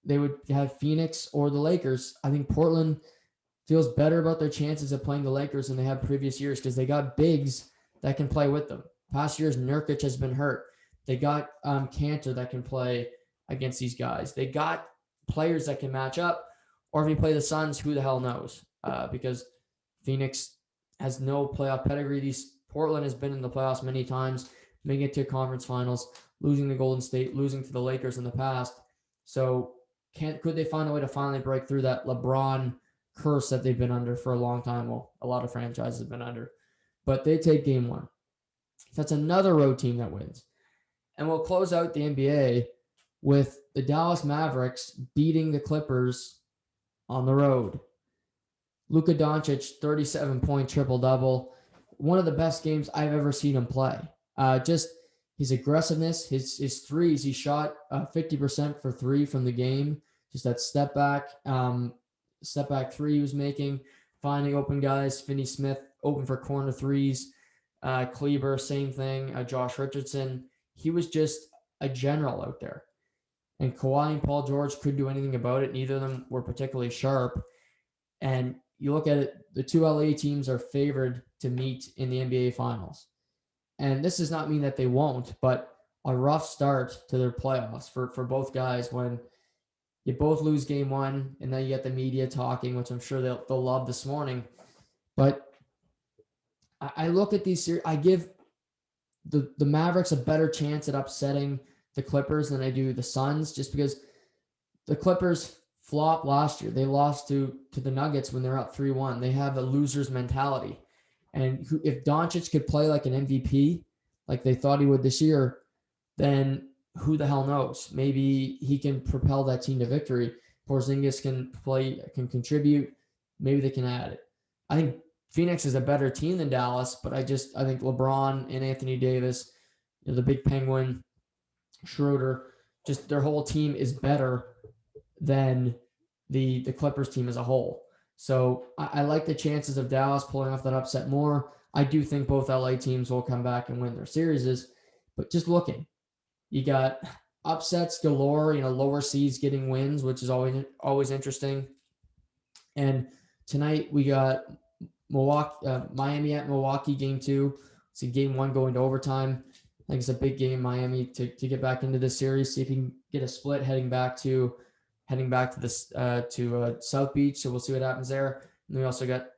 they would have Phoenix or the Lakers. I think Portland feels better about their chances of playing the Lakers than they have previous years because they got bigs that can play with them. Past years, Nurkic has been hurt. They got Cantor that can play against these guys. They got players that can match up. Or if you play the Suns, who the hell knows? Because Phoenix has no playoff pedigree. Portland has been in the playoffs many times, making it to conference finals, losing to Golden State, losing to the Lakers in the past. So could they find a way to finally break through that LeBron curse that they've been under for a long time? Well, a lot of franchises have been under. But they take game 1. That's another road team that wins. And we'll close out the NBA with the Dallas Mavericks beating the Clippers on the road. Luka Doncic, 37-point triple-double. One of the best games I've ever seen him play. Just his aggressiveness, his threes. He shot 50% for 3 from the game. Just that step back 3 he was making, finding open guys. Finney Smith open for corner threes. Kleber, same thing. Josh Richardson. He was just a general out there. And Kawhi and Paul George couldn't do anything about it. Neither of them were particularly sharp. And you look at it, the 2 LA teams are favored to meet in the NBA Finals. And this does not mean that they won't, but a rough start to their playoffs for both guys when you both lose game 1 and then you get the media talking, which I'm sure they'll love this morning. But I look at these series, I give the Mavericks a better chance at upsetting the Clippers than I do the Suns, just because the Clippers flopped last year. They lost to the Nuggets when they're up 3-1. They have a loser's mentality. And if Doncic could play like an MVP, like they thought he would this year, then who the hell knows? Maybe he can propel that team to victory. Porzingis can contribute. Maybe they can add it. I think Phoenix is a better team than Dallas, but I think LeBron and Anthony Davis, the big penguin, Schroeder, just their whole team is better than the Clippers team as a whole. So I like the chances of Dallas pulling off that upset more. I do think both LA teams will come back and win their series, but just looking, you got upsets galore, lower seeds getting wins, which is always interesting. And tonight we got Miami at Milwaukee, game 2. It's game 1 going to overtime. I think it's a big game, Miami, to get back into this series. See if you can get a split heading back to this to South Beach. So we'll see what happens there. And we also got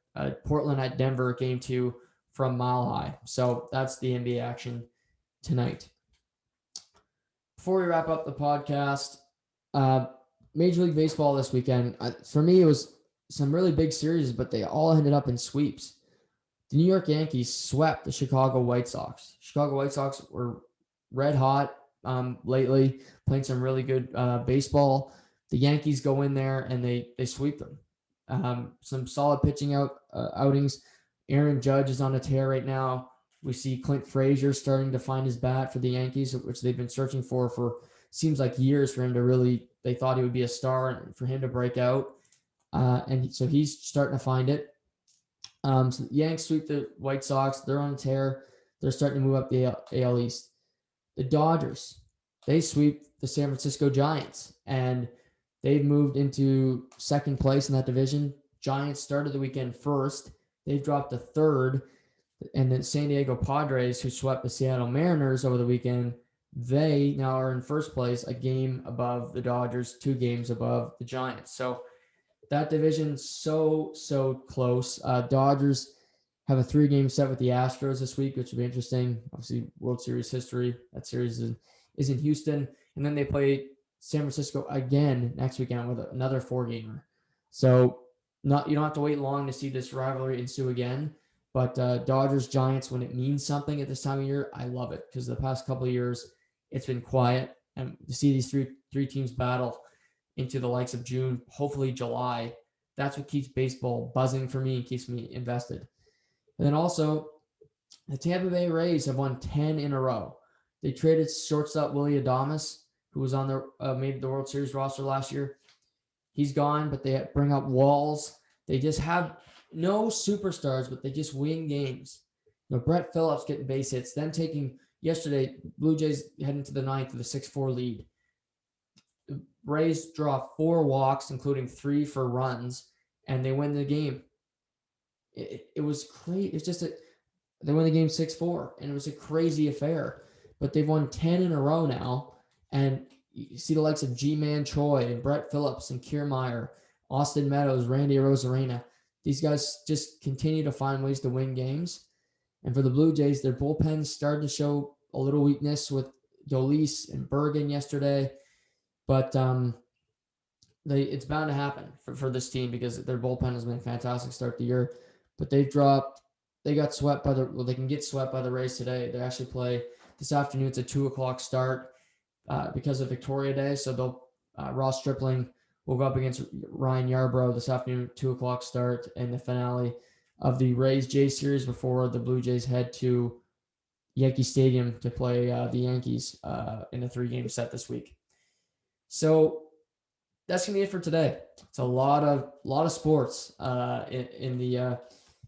Portland at Denver, game 2 from Mile High. So that's the NBA action tonight. Before we wrap up the podcast, Major League Baseball this weekend. For me, it was some really big series, but they all ended up in sweeps. The New York Yankees swept the Chicago White Sox. Chicago White Sox were red hot lately, playing some really good baseball. The Yankees go in there and they sweep them. Some solid pitching outings. Aaron Judge is on a tear right now. We see Clint Frazier starting to find his bat for the Yankees, which they've been searching for seems like years for him to really, they thought he would be a star and for him to break out. And so he's starting to find it. So the Yanks sweep the White Sox. They're on a tear. They're starting to move up the AL East. The Dodgers, they sweep the San Francisco Giants, and they've moved into second place in that division. Giants started the weekend first. They've dropped to third. And then San Diego Padres, who swept the Seattle Mariners over the weekend, They now are in first place, a game above the Dodgers, 2 games above the Giants. So that division's so close. Dodgers have a 3-game set with the Astros this week, which will be interesting. Obviously, World Series history. That series is in Houston. And then they play San Francisco again next weekend with another 4-gamer. So you don't have to wait long to see this rivalry ensue again. But Dodgers Giants, when it means something at this time of year, I love it, because the past couple of years it's been quiet, and to see these three teams battle into the likes of June, hopefully July, that's what keeps baseball buzzing for me and keeps me invested. And then also, the Tampa Bay Rays have won 10 in a row. They traded shortstop Willie Adames, who was on made the World Series roster last year. He's gone, but they bring up Walls. They just have no superstars, but they just win games. Brett Phillips getting base hits, then taking yesterday, Blue Jays heading to the ninth with a 6-4 lead. The Rays draw 4 walks, including 3 for runs, and they win the game. It was crazy. It's just they won the game 6-4, and it was a crazy affair. But they've won 10 in a row now, and you see the likes of G-Man Choi and Brett Phillips and Kiermaier, Austin Meadows, Randy Arozarena. These guys just continue to find ways to win games. And for the Blue Jays, their bullpen started to show a little weakness with Dolis and Bergen yesterday. But it's bound to happen for this team, because their bullpen has been a fantastic start to the year. But they got swept by they can get swept by the Rays today. They actually play this afternoon. It's a 2:00 start because of Victoria Day. So Ross Stripling will go up against Ryan Yarbrough this afternoon, 2:00 start, in the finale of the Rays-Jays series before the Blue Jays head to Yankee Stadium to play the Yankees in a 3-game set this week. So that's gonna be it for today. It's a lot of sports in the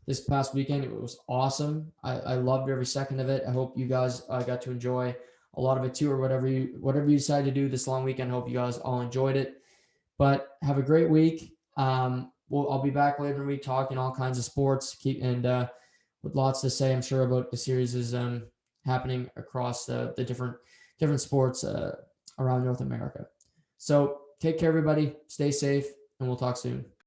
this past weekend. It was awesome. I loved every second of it. I hope you guys got to enjoy a lot of it too, or whatever you decide to do this long weekend. I hope you guys all enjoyed it. But have a great week. I'll be back later in the week talking all kinds of sports, with lots to say, I'm sure, about the series is happening across the different sports around North America. So take care, everybody. Stay safe, and we'll talk soon.